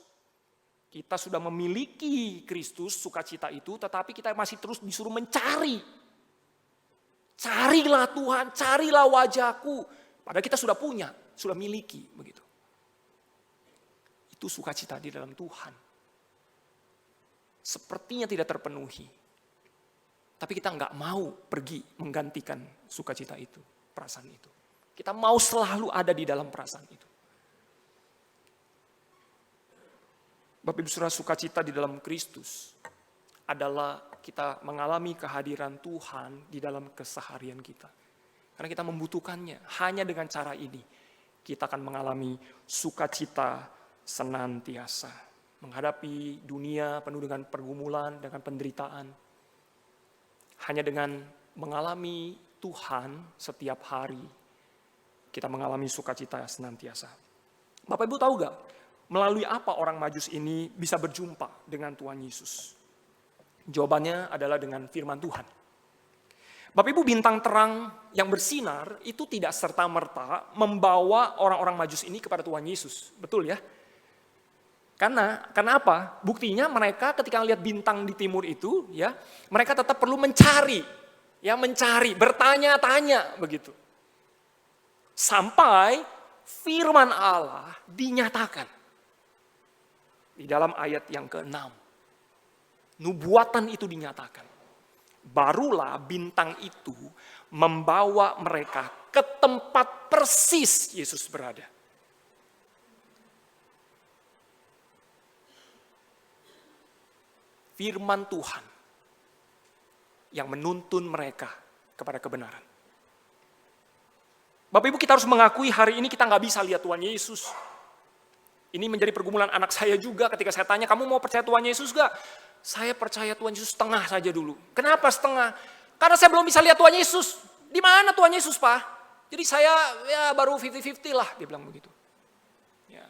Kita sudah memiliki Kristus, sukacita itu, tetapi kita masih terus disuruh mencari. Carilah Tuhan, carilah wajahku. Padahal kita sudah punya, sudah miliki. Begitu. Itu sukacita di dalam Tuhan. Sepertinya tidak terpenuhi. Tapi kita nggak mau pergi menggantikan sukacita itu, perasaan itu. Kita mau selalu ada di dalam perasaan itu. Bapak Ibu Saudara, sukacita di dalam Kristus adalah kita mengalami kehadiran Tuhan di dalam keseharian kita. Karena kita membutuhkannya. Hanya dengan cara ini kita akan mengalami sukacita senantiasa. Menghadapi dunia penuh dengan pergumulan, dengan penderitaan. Hanya dengan mengalami Tuhan setiap hari, kita mengalami sukacita senantiasa. Bapak Ibu tahu gak, melalui apa orang Majus ini bisa berjumpa dengan Tuhan Yesus? Jawabannya adalah dengan firman Tuhan. Bapak Ibu, bintang terang yang bersinar itu tidak serta-merta membawa orang-orang Majus ini kepada Tuhan Yesus. Betul ya? Karena apa? Buktinya mereka ketika lihat bintang di timur itu, ya, mereka tetap perlu mencari, bertanya-tanya begitu. Sampai firman Allah dinyatakan di dalam ayat yang ke-6. Nubuatan itu dinyatakan. Barulah bintang itu membawa mereka ke tempat persis Yesus berada. Firman Tuhan yang menuntun mereka kepada kebenaran. Bapak Ibu, kita harus mengakui hari ini kita nggak bisa lihat Tuhan Yesus. Ini menjadi pergumulan anak saya juga ketika saya tanya, kamu mau percaya Tuhan Yesus gak? Saya percaya Tuhan Yesus setengah saja dulu. Kenapa setengah? Karena saya belum bisa lihat Tuhan Yesus. Di mana Tuhan Yesus, Pak? Jadi saya baru 50-50 lah, dia bilang begitu. Ya.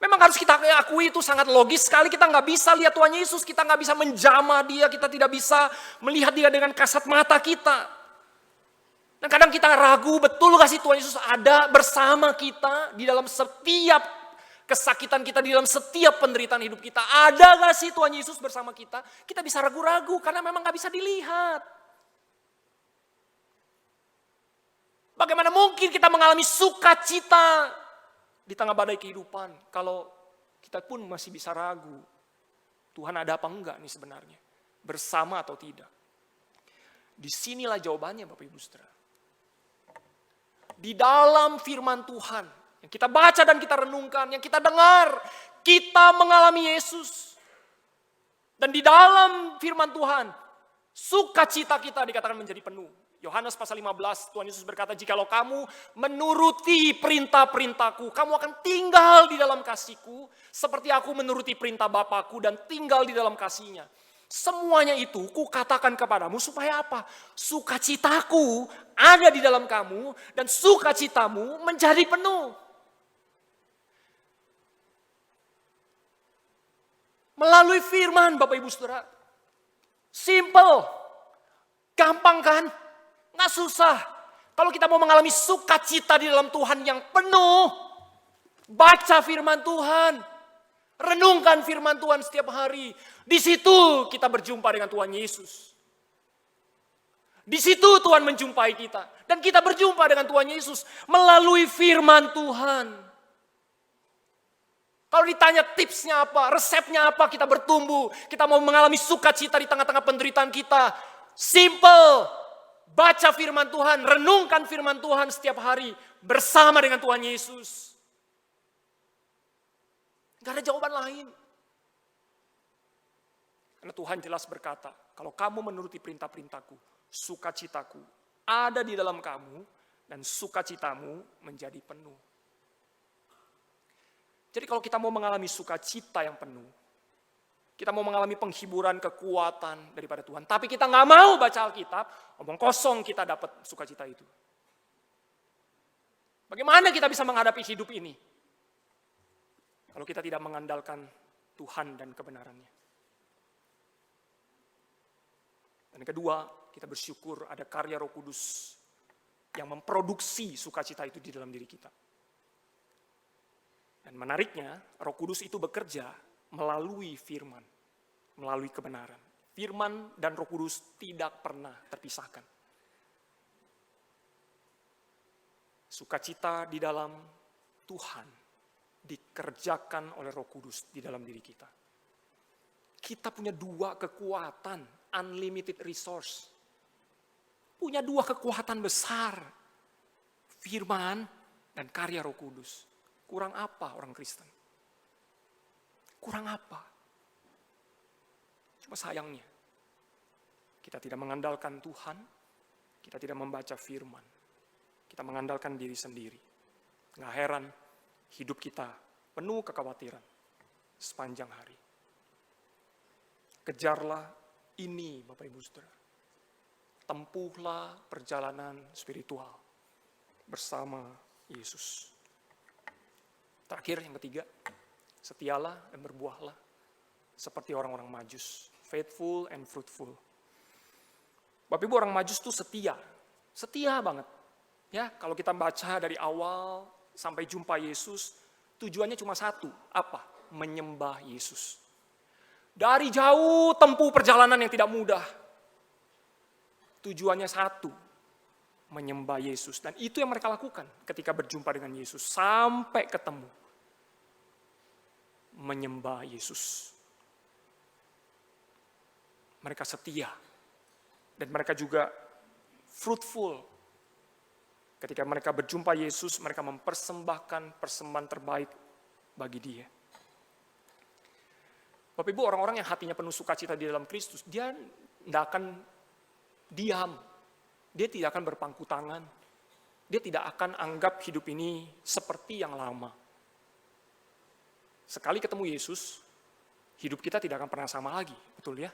Memang harus kita akui itu sangat logis sekali. Kita nggak bisa lihat Tuhan Yesus, kita nggak bisa menjamah dia, kita tidak bisa melihat dia dengan kasat mata kita. Dan kadang kita ragu, betul gak sih Tuhan Yesus ada bersama kita di dalam setiap kesakitan kita, di dalam setiap penderitaan hidup kita. Ada gak sih Tuhan Yesus bersama kita? Kita bisa ragu-ragu karena memang gak bisa dilihat. Bagaimana mungkin kita mengalami sukacita di tengah badai kehidupan kalau kita pun masih bisa ragu. Tuhan ada apa enggak nih sebenarnya? Bersama atau tidak? Disinilah jawabannya Bapak Ibu Saudara. Di dalam firman Tuhan yang kita baca dan kita renungkan, yang kita dengar, kita mengalami Yesus. Dan di dalam firman Tuhan, sukacita kita dikatakan menjadi penuh. Yohanes pasal 15, Tuhan Yesus berkata, jikalau kamu menuruti perintah-perintahku, kamu akan tinggal di dalam kasihku, seperti aku menuruti perintah Bapakku dan tinggal di dalam kasihnya. Semuanya itu kukatakan kepadamu supaya apa? Sukacitaku ada di dalam kamu dan sukacitamu menjadi penuh. Melalui firman Bapak Ibu Saudara. Simple. Gampang kan? Nggak susah. Kalau kita mau mengalami sukacita di dalam Tuhan yang penuh, baca firman Tuhan. Renungkan firman Tuhan setiap hari. Di situ kita berjumpa dengan Tuhan Yesus. Di situ Tuhan menjumpai kita. Dan kita berjumpa dengan Tuhan Yesus melalui firman Tuhan. Kalau ditanya tipsnya apa, resepnya apa kita bertumbuh, kita mau mengalami sukacita di tengah-tengah penderitaan kita. Simple. Baca firman Tuhan, renungkan firman Tuhan setiap hari bersama dengan Tuhan Yesus. Gak ada jawaban lain. Karena Tuhan jelas berkata, kalau kamu menuruti perintah-perintahku, sukacitaku ada di dalam kamu dan sukacitamu menjadi penuh. Jadi kalau kita mau mengalami sukacita yang penuh, kita mau mengalami penghiburan, kekuatan daripada Tuhan, tapi kita gak mau baca Alkitab, omong kosong kita dapat sukacita itu. Bagaimana kita bisa menghadapi hidup ini? Kalau kita tidak mengandalkan Tuhan dan kebenarannya. Dan kedua, kita bersyukur ada karya Roh Kudus yang memproduksi sukacita itu di dalam diri kita. Dan menariknya, Roh Kudus itu bekerja melalui firman, melalui kebenaran. Firman dan Roh Kudus tidak pernah terpisahkan. Sukacita di dalam Tuhan dikerjakan oleh Roh Kudus di dalam diri kita. Kita punya dua kekuatan, unlimited resource. Punya dua kekuatan besar, firman dan karya Roh Kudus. Kurang apa orang Kristen? Kurang apa? Cuma sayangnya, kita tidak mengandalkan Tuhan, kita tidak membaca firman. Kita mengandalkan diri sendiri. Nggak heran, hidup kita penuh kekhawatiran sepanjang hari. Kejarlah ini Bapak Ibu Saudara. Tempuhlah perjalanan spiritual bersama Yesus. Terakhir yang ketiga, setialah dan berbuahlah seperti orang-orang Majus. Faithful and fruitful. Bapak Ibu, orang Majus itu setia. Setia banget. Ya, kalau kita baca dari awal sampai jumpa Yesus, tujuannya cuma satu, apa? Menyembah Yesus. Dari jauh tempuh perjalanan yang tidak mudah. Tujuannya satu, menyembah Yesus. Dan itu yang mereka lakukan ketika berjumpa dengan Yesus. Sampai ketemu. Menyembah Yesus. Mereka setia. Dan mereka juga fruitful. Ketika mereka berjumpa Yesus, mereka mempersembahkan persembahan terbaik bagi Dia. Bapak Ibu, orang-orang yang hatinya penuh sukacita di dalam Kristus, dia tidak akan diam. Dia tidak akan berpangku tangan. Dia tidak akan anggap hidup ini seperti yang lama. Sekali ketemu Yesus, hidup kita tidak akan pernah sama lagi. Betul ya?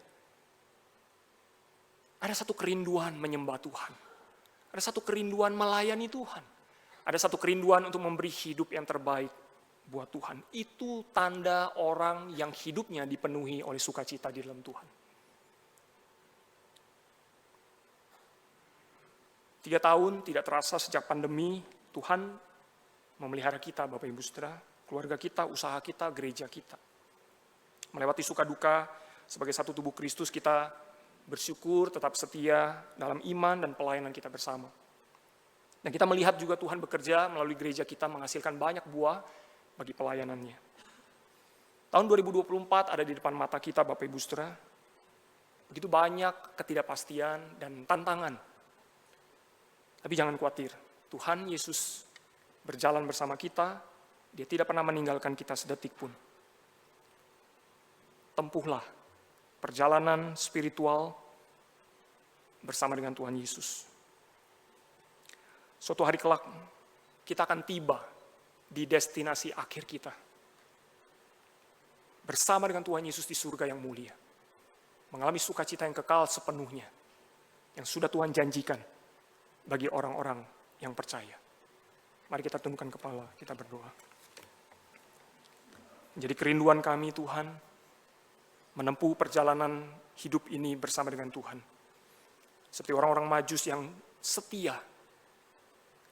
Ada satu kerinduan menyembah Tuhan. Ada satu kerinduan melayani Tuhan. Ada satu kerinduan untuk memberi hidup yang terbaik buat Tuhan. Itu tanda orang yang hidupnya dipenuhi oleh sukacita di dalam Tuhan. 3 tahun tidak terasa sejak pandemi, Tuhan memelihara kita, Bapak Ibu Saudara, keluarga kita, usaha kita, gereja kita. Melewati suka duka, sebagai satu tubuh Kristus kita bersyukur, tetap setia dalam iman dan pelayanan kita bersama. Dan kita melihat juga Tuhan bekerja melalui gereja kita menghasilkan banyak buah bagi pelayanannya. Tahun 2024 ada di depan mata kita, Bapak Ibu Saudara. Begitu banyak ketidakpastian dan tantangan. Tapi jangan khawatir, Tuhan Yesus berjalan bersama kita, Dia tidak pernah meninggalkan kita sedetik pun. Tempuhlah perjalanan spiritual bersama dengan Tuhan Yesus. Suatu hari kelak, kita akan tiba di destinasi akhir kita. Bersama dengan Tuhan Yesus di surga yang mulia. Mengalami sukacita yang kekal sepenuhnya. Yang sudah Tuhan janjikan bagi orang-orang yang percaya. Mari kita tundukkan kepala, kita berdoa. Jadi kerinduan kami Tuhan, menempuh perjalanan hidup ini bersama dengan Tuhan. Seperti orang-orang Majus yang setia,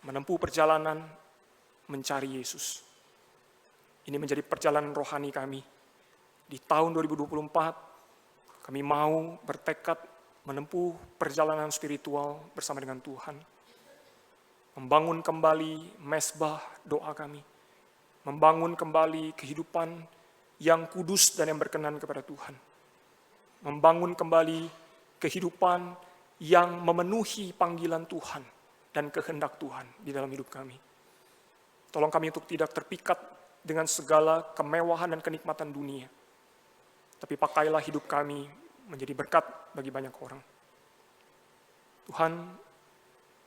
menempuh perjalanan mencari Yesus. Ini menjadi perjalanan rohani kami. Di tahun 2024, kami mau bertekad menempuh perjalanan spiritual bersama dengan Tuhan. Membangun kembali mesbah doa kami. Membangun kembali kehidupan yang kudus dan yang berkenan kepada Tuhan. Membangun kembali kehidupan yang memenuhi panggilan Tuhan dan kehendak Tuhan di dalam hidup kami. Tolong kami untuk tidak terpikat dengan segala kemewahan dan kenikmatan dunia. Tapi pakailah hidup kami menjadi berkat bagi banyak orang. Tuhan,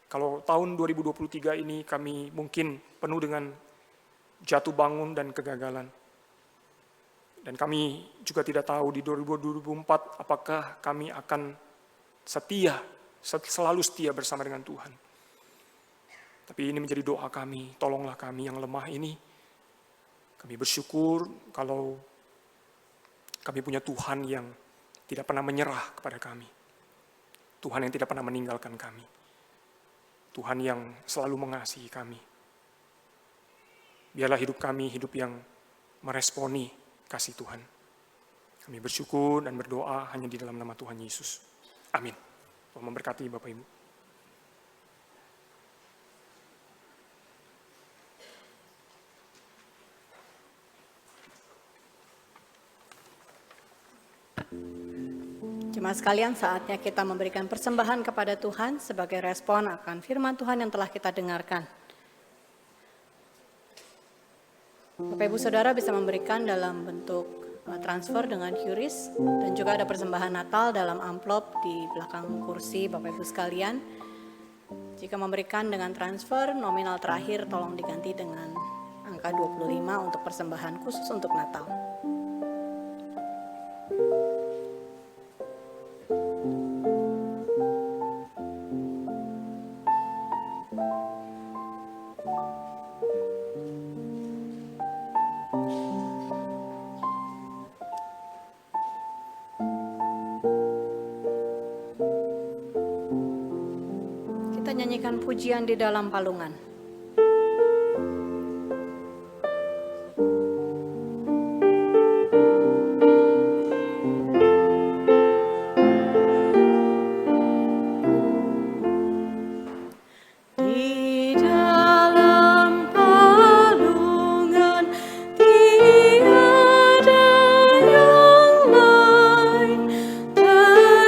kalau tahun 2023 ini kami mungkin penuh dengan jatuh bangun dan kegagalan. Dan kami juga tidak tahu di 2024 apakah kami akan selalu setia bersama dengan Tuhan. Tapi ini menjadi doa kami, tolonglah kami yang lemah ini. Kami bersyukur kalau kami punya Tuhan yang tidak pernah menyerah kepada kami. Tuhan yang tidak pernah meninggalkan kami. Tuhan yang selalu mengasihi kami. Biarlah hidup kami hidup yang meresponi kasih Tuhan. Kami bersyukur dan berdoa hanya di dalam nama Tuhan Yesus. Amin. Tuhan memberkati Bapak Ibu. Jemaat sekalian, saatnya kita memberikan persembahan kepada Tuhan sebagai respon akan firman Tuhan yang telah kita dengarkan. Bapak Ibu Saudara bisa memberikan dalam bentuk transfer dengan QRIS, dan juga ada persembahan Natal dalam amplop di belakang kursi Bapak Ibu sekalian. Jika memberikan dengan transfer, nominal terakhir tolong diganti dengan angka 25 untuk persembahan khusus untuk Natal. Nyanyikan pujian di dalam palungan.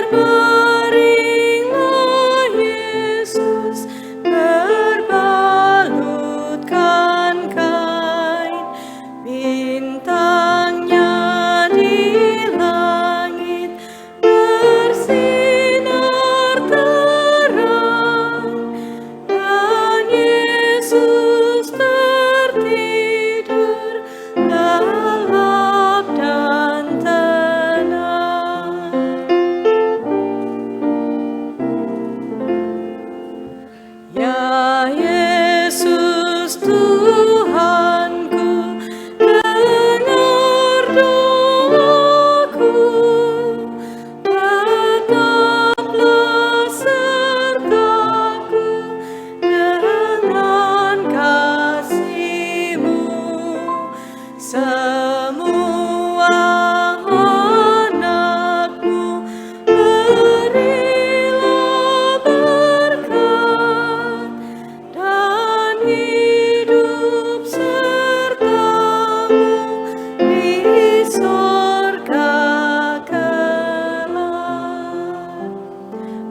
Berbaring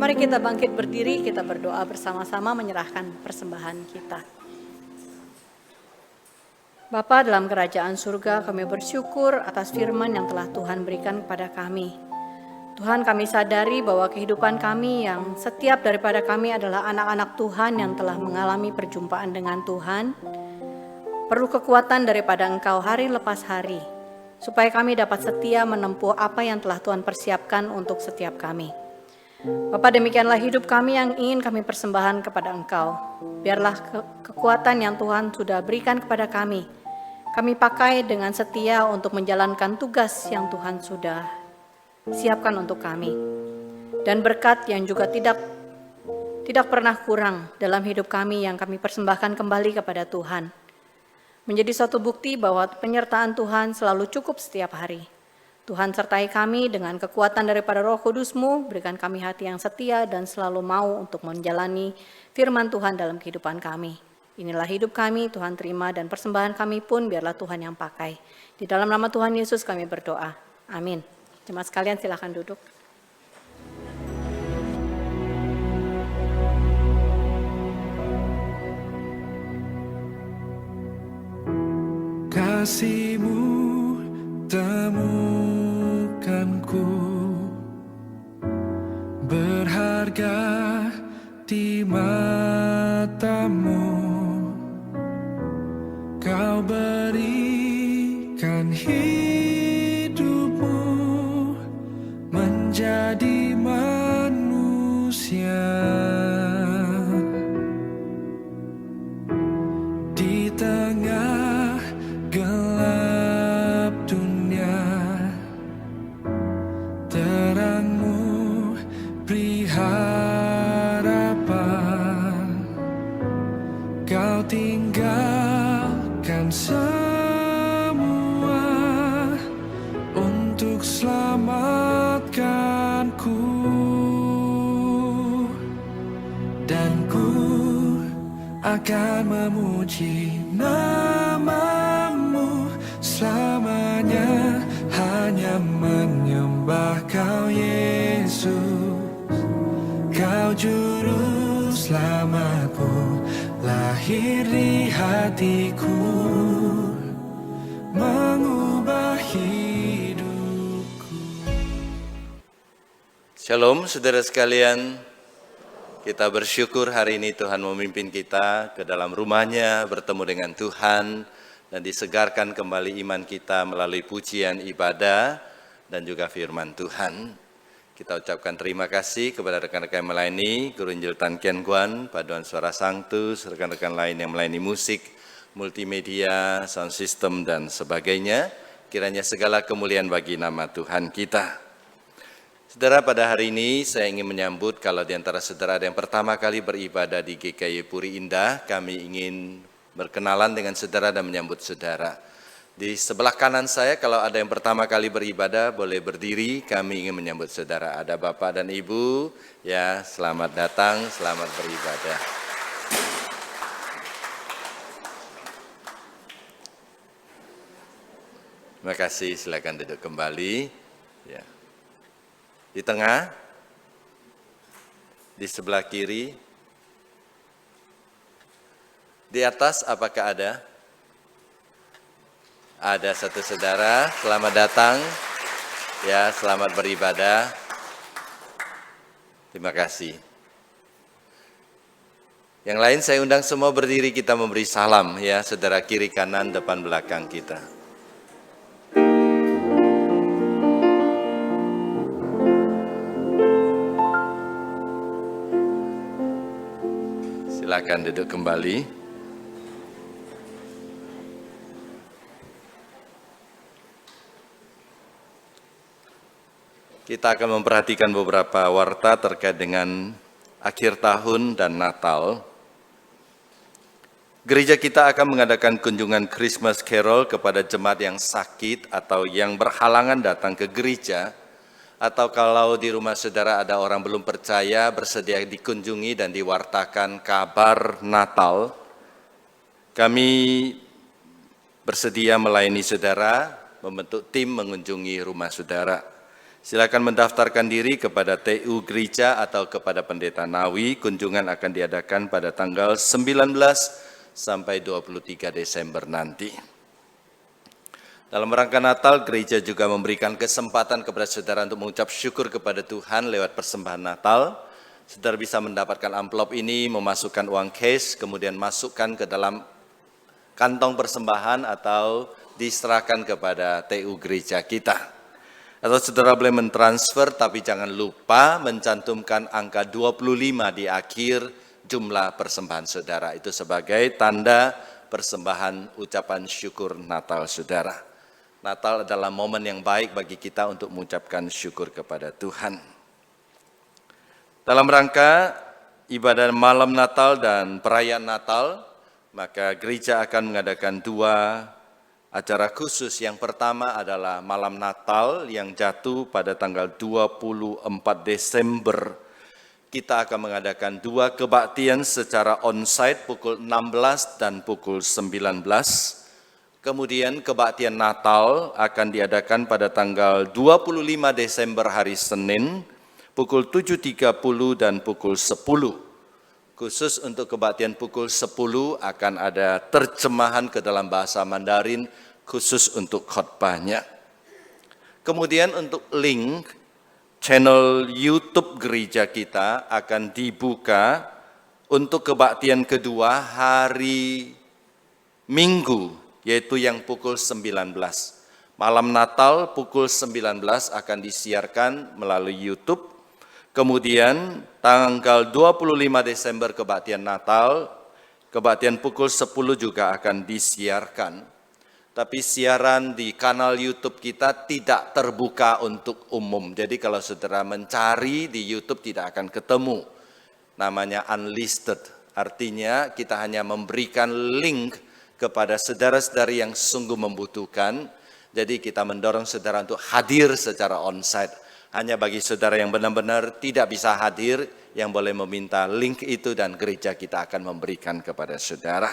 Mari kita bangkit berdiri, kita berdoa bersama-sama menyerahkan persembahan kita. Bapa dalam kerajaan surga, kami bersyukur atas firman yang telah Tuhan berikan kepada kami. Tuhan, kami sadari bahwa kehidupan kami yang setiap daripada kami adalah anak-anak Tuhan yang telah mengalami perjumpaan dengan Tuhan, perlu kekuatan daripada Engkau hari lepas hari, supaya kami dapat setia menempuh apa yang telah Tuhan persiapkan untuk setiap kami. Bapa, demikianlah hidup kami yang ingin kami persembahkan kepada Engkau. Biarlah kekuatan yang Tuhan sudah berikan kepada kami pakai dengan setia untuk menjalankan tugas yang Tuhan sudah siapkan untuk kami. Dan berkat yang juga tidak pernah kurang dalam hidup kami yang kami persembahkan kembali kepada Tuhan. Menjadi suatu bukti bahwa penyertaan Tuhan selalu cukup setiap hari. Tuhan sertai kami dengan kekuatan daripada Roh Kudus-Mu, berikan kami hati yang setia dan selalu mau untuk menjalani firman Tuhan dalam kehidupan kami. Inilah hidup kami, Tuhan terima, dan persembahan kami pun biarlah Tuhan yang pakai. Di dalam nama Tuhan Yesus kami berdoa. Amin. Jemaat sekalian silakan duduk. Kasih-Mu temukanku, berharga di mata-Mu. Kau berikan hidup-Mu menjadi manusia. Di tengah gelap dunia, terang-Mu beri harapan. Kau tinggalkan semua untuk selamatkanku, dan ku akan memuji nama-Mu selamanya, hanya menyembah Kau Yesus. Kau juru selamatku, lahir di hatiku, mengubah hidupku. Shalom saudara sekalian, kita bersyukur hari ini Tuhan memimpin kita ke dalam rumahnya, bertemu dengan Tuhan, dan disegarkan kembali iman kita melalui pujian ibadah dan juga firman Tuhan. Kita ucapkan terima kasih kepada rekan-rekan yang melayani, Guru Injil Tan Kian Guan, Paduan Suara Sanctus, rekan-rekan lain yang melayani musik, multimedia, sound system, dan sebagainya. Kiranya segala kemuliaan bagi nama Tuhan kita. Saudara, pada hari ini saya ingin menyambut, kalau di antara saudara ada yang pertama kali beribadah di GKY Puri Indah, kami ingin berkenalan dengan saudara dan menyambut saudara. Di sebelah kanan saya, kalau ada yang pertama kali beribadah, boleh berdiri, kami ingin menyambut saudara. Ada Bapak dan Ibu, ya selamat datang, selamat beribadah. Terima kasih, silakan duduk kembali. Ya. Di tengah, di sebelah kiri, di atas apakah ada? Ada satu saudara, selamat datang, ya selamat beribadah. Terima kasih. Yang lain saya undang semua berdiri, kita memberi salam, ya saudara kiri kanan depan belakang kita. Silakan duduk kembali. Kita akan memperhatikan beberapa warta terkait dengan akhir tahun dan Natal. Gereja kita akan mengadakan kunjungan Christmas Carol kepada jemaat yang sakit atau yang berhalangan datang ke gereja. Atau kalau di rumah saudara ada orang belum percaya, bersedia dikunjungi dan diwartakan kabar Natal. Kami bersedia melayani saudara, membentuk tim mengunjungi rumah saudara. Silakan mendaftarkan diri kepada TU Gereja atau kepada Pendeta Nawi. Kunjungan akan diadakan pada tanggal 19 sampai 23 Desember nanti. Dalam rangka Natal, gereja juga memberikan kesempatan kepada saudara untuk mengucap syukur kepada Tuhan lewat persembahan Natal. Saudara bisa mendapatkan amplop ini, memasukkan uang cash, kemudian masukkan ke dalam kantong persembahan atau diserahkan kepada TU gereja kita. Atau saudara boleh mentransfer, tapi jangan lupa mencantumkan angka 25 di akhir jumlah persembahan saudara. Itu sebagai tanda persembahan ucapan syukur Natal saudara. Natal adalah momen yang baik bagi kita untuk mengucapkan syukur kepada Tuhan. Dalam rangka ibadah malam Natal dan perayaan Natal, maka gereja akan mengadakan 2 acara khusus. Yang pertama adalah malam Natal yang jatuh pada tanggal 24 Desember. Kita akan mengadakan 2 kebaktian secara onsite pukul 16 dan pukul 19. Kemudian kebaktian Natal akan diadakan pada tanggal 25 Desember hari Senin pukul 7.30 dan pukul 10. Khusus untuk kebaktian pukul 10 akan ada terjemahan ke dalam bahasa Mandarin khusus untuk khotbahnya. Kemudian untuk link channel YouTube gereja kita akan dibuka untuk kebaktian kedua hari Minggu, yaitu yang pukul 19. Malam Natal pukul 19 akan disiarkan melalui YouTube. Kemudian tanggal 25 Desember kebaktian Natal, kebaktian pukul 10 juga akan disiarkan. Tapi siaran di kanal YouTube kita tidak terbuka untuk umum. Jadi kalau saudara mencari di YouTube tidak akan ketemu. Namanya unlisted. Artinya kita hanya memberikan link kepada saudara-saudari yang sungguh membutuhkan. Jadi kita mendorong saudara untuk hadir secara onsite. Hanya bagi saudara yang benar-benar tidak bisa hadir, yang boleh meminta link itu dan gereja kita akan memberikan kepada saudara.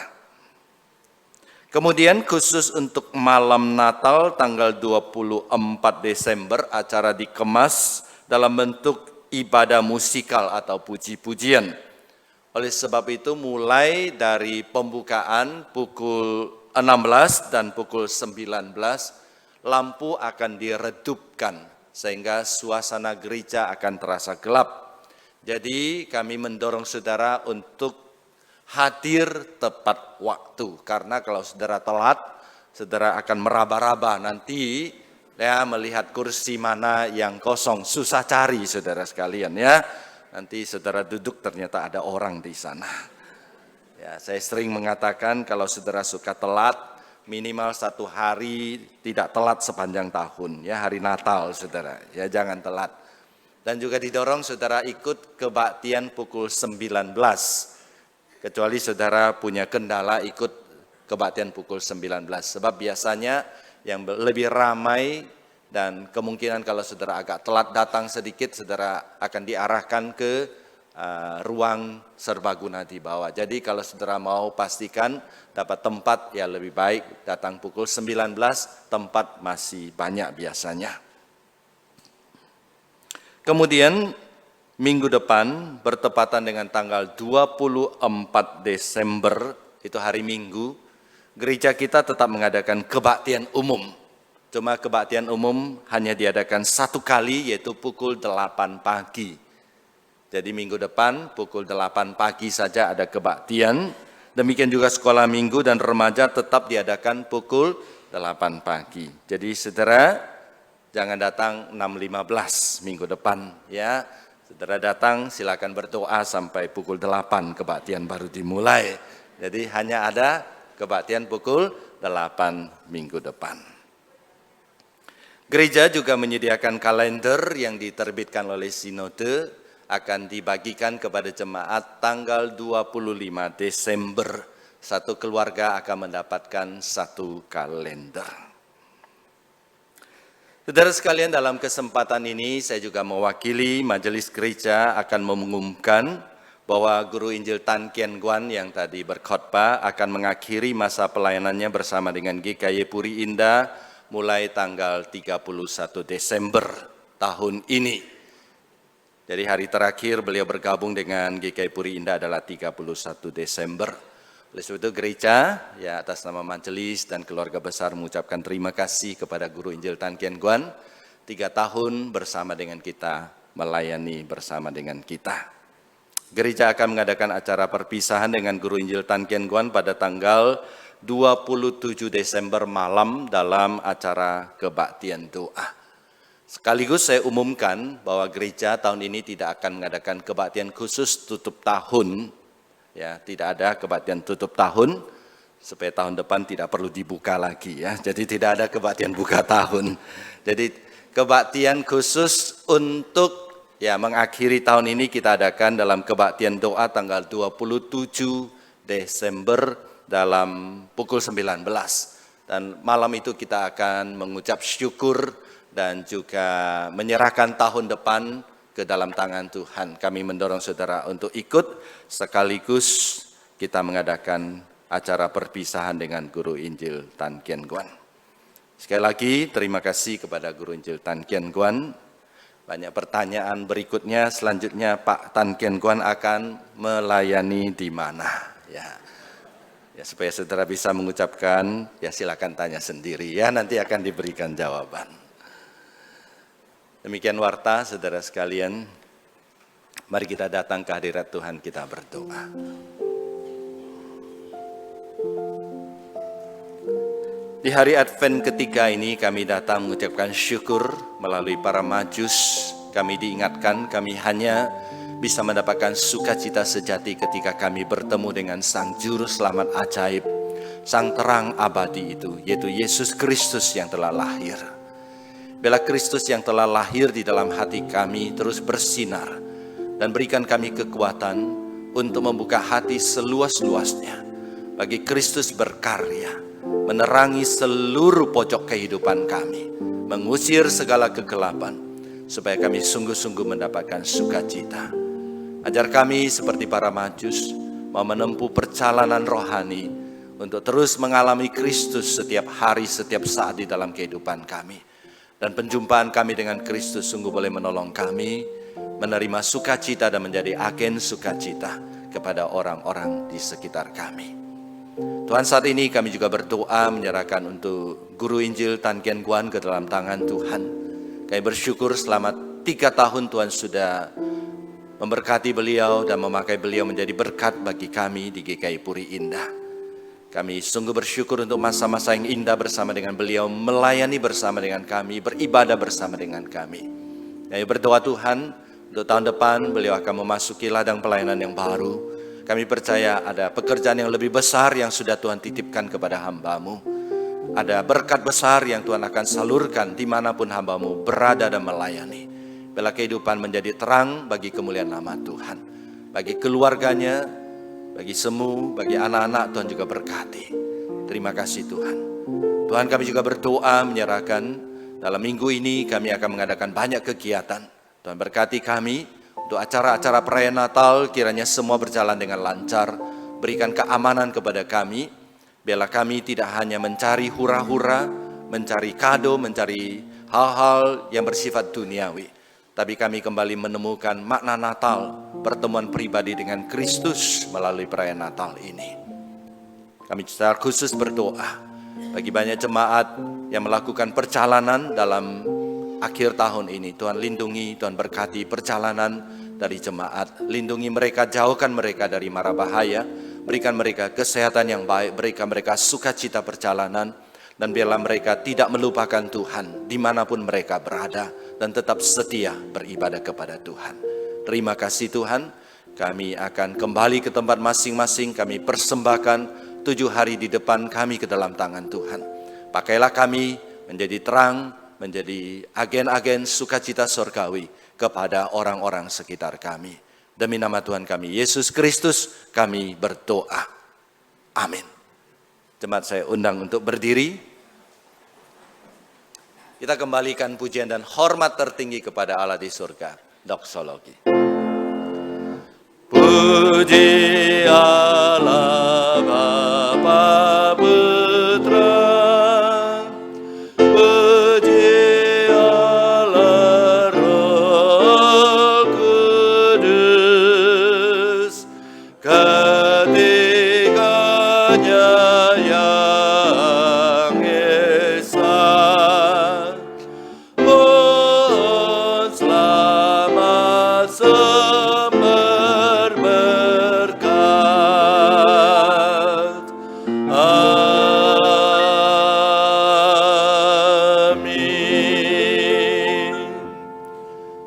Kemudian khusus untuk malam Natal tanggal 24 Desember, acara dikemas dalam bentuk ibadah musikal atau puji-pujian. Oleh sebab itu mulai dari pembukaan pukul 16 dan pukul 19, lampu akan diredupkan sehingga suasana gereja akan terasa gelap. Jadi kami mendorong saudara untuk hadir tepat waktu. Karena kalau saudara telat, saudara akan meraba-raba nanti ya melihat kursi mana yang kosong. Susah cari saudara sekalian ya. Nanti saudara duduk ternyata ada orang di sana. Ya, saya sering mengatakan kalau saudara suka telat, minimal 1 hari tidak telat sepanjang tahun, ya hari Natal saudara, ya jangan telat. Dan juga didorong saudara ikut kebaktian pukul 19, kecuali saudara punya kendala ikut kebaktian pukul 19, sebab biasanya yang lebih ramai dan kemungkinan kalau saudara agak telat datang sedikit, saudara akan diarahkan ke ruang serbaguna di bawah. Jadi kalau saudara mau pastikan dapat tempat, ya lebih baik datang pukul 19, tempat masih banyak biasanya. Kemudian minggu depan bertepatan dengan tanggal 24 Desember, itu hari Minggu, gereja kita tetap mengadakan kebaktian umum. Cuma kebaktian umum hanya diadakan 1 kali, yaitu pukul 8 pagi. Jadi minggu depan pukul 8 pagi saja ada kebaktian. Demikian juga sekolah minggu dan remaja tetap diadakan pukul 8 pagi. Jadi saudara jangan datang 6.15 minggu depan ya. Saudara datang silakan berdoa sampai pukul 8 kebaktian baru dimulai. Jadi hanya ada kebaktian pukul 8 minggu depan. Gereja juga menyediakan kalender yang diterbitkan oleh Sinode, akan dibagikan kepada jemaat tanggal 25 Desember. Satu keluarga akan mendapatkan 1 kalender. Saudara sekalian, dalam kesempatan ini saya juga mewakili majelis gereja akan mengumumkan bahwa Guru Injil Tan Kian Guan yang tadi berkhotbah akan mengakhiri masa pelayanannya bersama dengan GKY Puri Indah mulai tanggal 31 Desember. tahun ini. Jadi hari terakhir beliau bergabung dengan GKI Puri Indah adalah 31 Desember. Oleh sebab itu gereja ya atas nama majelis dan keluarga besar mengucapkan terima kasih kepada Guru Injil Tan Kien Guan 3 tahun bersama dengan kita, melayani bersama dengan kita. Gereja akan mengadakan acara perpisahan dengan Guru Injil Tan Kien Guan pada tanggal 27 Desember malam dalam acara kebaktian doa. Sekaligus saya umumkan bahwa gereja tahun ini tidak akan mengadakan kebaktian khusus tutup tahun. Ya, tidak ada kebaktian tutup tahun supaya tahun depan tidak perlu dibuka lagi ya. Jadi tidak ada kebaktian buka tahun. Jadi kebaktian khusus untuk ya mengakhiri tahun ini kita adakan dalam kebaktian doa tanggal 27 Desember dalam pukul 19. Dan malam itu kita akan mengucap syukur dan juga menyerahkan tahun depan ke dalam tangan Tuhan. Kami mendorong saudara untuk ikut sekaligus kita mengadakan acara perpisahan dengan Guru Injil Tan Kien Guan. Sekali lagi terima kasih kepada Guru Injil Tan Kien Guan. Banyak pertanyaan berikutnya, selanjutnya Pak Tan Kien Guan akan melayani di mana? Ya supaya saudara bisa mengucapkan, ya silakan tanya sendiri ya, nanti akan diberikan jawaban. Demikian warta saudara sekalian, mari kita datang ke hadirat Tuhan, kita berdoa. Di hari Advent ketiga ini kami datang mengucapkan syukur melalui para majus. Kami diingatkan kami hanya bisa mendapatkan sukacita sejati ketika kami bertemu dengan Sang Juru Selamat ajaib, Sang terang abadi itu, yaitu Yesus Kristus yang telah lahir. Biarlah Kristus yang telah lahir di dalam hati kami terus bersinar dan berikan kami kekuatan untuk membuka hati seluas-luasnya bagi Kristus berkarya, menerangi seluruh pojok kehidupan kami, mengusir segala kegelapan, supaya kami sungguh-sungguh mendapatkan sukacita. Ajar kami seperti para majus mau menempuh perjalanan rohani untuk terus mengalami Kristus setiap hari, setiap saat di dalam kehidupan kami. Dan penjumpaan kami dengan Kristus sungguh boleh menolong kami menerima sukacita dan menjadi agen sukacita kepada orang-orang di sekitar kami. Tuhan, saat ini kami juga berdoa menyerahkan untuk Guru Injil Tan Kien Guan ke dalam tangan Tuhan. Kami bersyukur selama 3 tahun Tuhan sudah memberkati beliau dan memakai beliau menjadi berkat bagi kami di GKI Puri Indah. Kami sungguh bersyukur untuk masa-masa yang indah bersama dengan beliau, melayani bersama dengan kami, beribadah bersama dengan kami. Kami berdoa Tuhan, untuk tahun depan beliau akan memasuki ladang pelayanan yang baru. Kami percaya ada pekerjaan yang lebih besar yang sudah Tuhan titipkan kepada hamba-Mu. Ada berkat besar yang Tuhan akan salurkan dimanapun hamba-Mu berada dan melayani. Biarlah kehidupan menjadi terang bagi kemuliaan nama Tuhan. Bagi keluarganya, bagi semu, bagi anak-anak Tuhan juga berkati. Terima kasih Tuhan. Tuhan, kami juga berdoa menyerahkan dalam minggu ini kami akan mengadakan banyak kegiatan. Tuhan berkati kami untuk acara-acara perayaan Natal, kiranya semua berjalan dengan lancar. Berikan keamanan kepada kami. Biarlah kami tidak hanya mencari hura-hura, mencari kado, mencari hal-hal yang bersifat duniawi. Tapi kami kembali menemukan makna Natal, pertemuan pribadi dengan Kristus melalui perayaan Natal ini. Kami secara khusus berdoa bagi banyak jemaat yang melakukan perjalanan dalam akhir tahun ini. Tuhan lindungi, Tuhan berkati perjalanan dari jemaat. Lindungi mereka, jauhkan mereka dari mara bahaya. Berikan mereka kesehatan yang baik, berikan mereka sukacita perjalanan. Dan biarlah mereka tidak melupakan Tuhan dimanapun mereka berada. Dan tetap setia beribadah kepada Tuhan. Terima kasih Tuhan. Kami akan kembali ke tempat masing-masing. Kami persembahkan 7 hari di depan kami ke dalam tangan Tuhan. Pakailah kami menjadi terang, menjadi agen-agen sukacita surgawi kepada orang-orang sekitar kami. Demi nama Tuhan kami, Yesus Kristus, kami berdoa. Amin. Jemaat saya undang untuk berdiri. Kita kembalikan pujian dan hormat tertinggi kepada Allah di surga. Doksologi. Puji Allah Bapa Putra, puji Allah sumber berkat. Amin.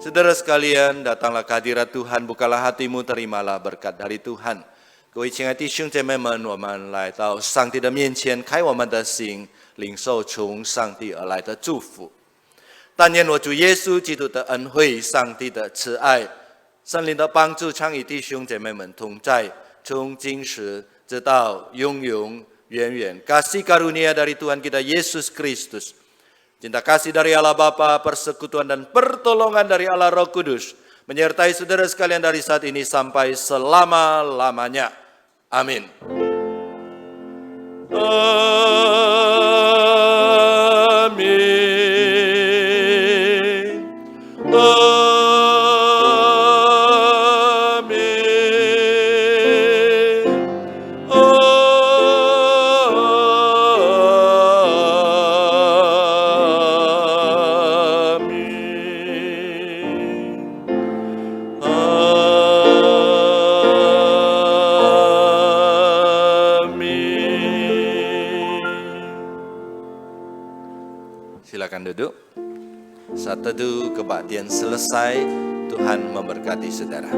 Saudara sekalian, datanglah ke hadirat Tuhan, bukalah hatimu, terimalah berkat dari Tuhan. 各位亲爱的弟兄姐妹们，我们来到上帝的面前，开我们的心，领受从上帝而来的祝福。但愿我主耶稣基督的恩惠、上帝的慈爱、圣灵的帮助，常与弟兄姐妹们同在，从今时直到永永远远。Kasih karunia dari Tuhan kita Yesus Kristus, cinta kasih dari Allah Bapa, persekutuan dan pertolongan dari Allah Roh Kudus, menyertai saudara sekalian dari saat ini sampai selama-lamanya. Amin. Amin. Silakan duduk. Saat teduh kebaktian selesai, Tuhan memberkati saudara.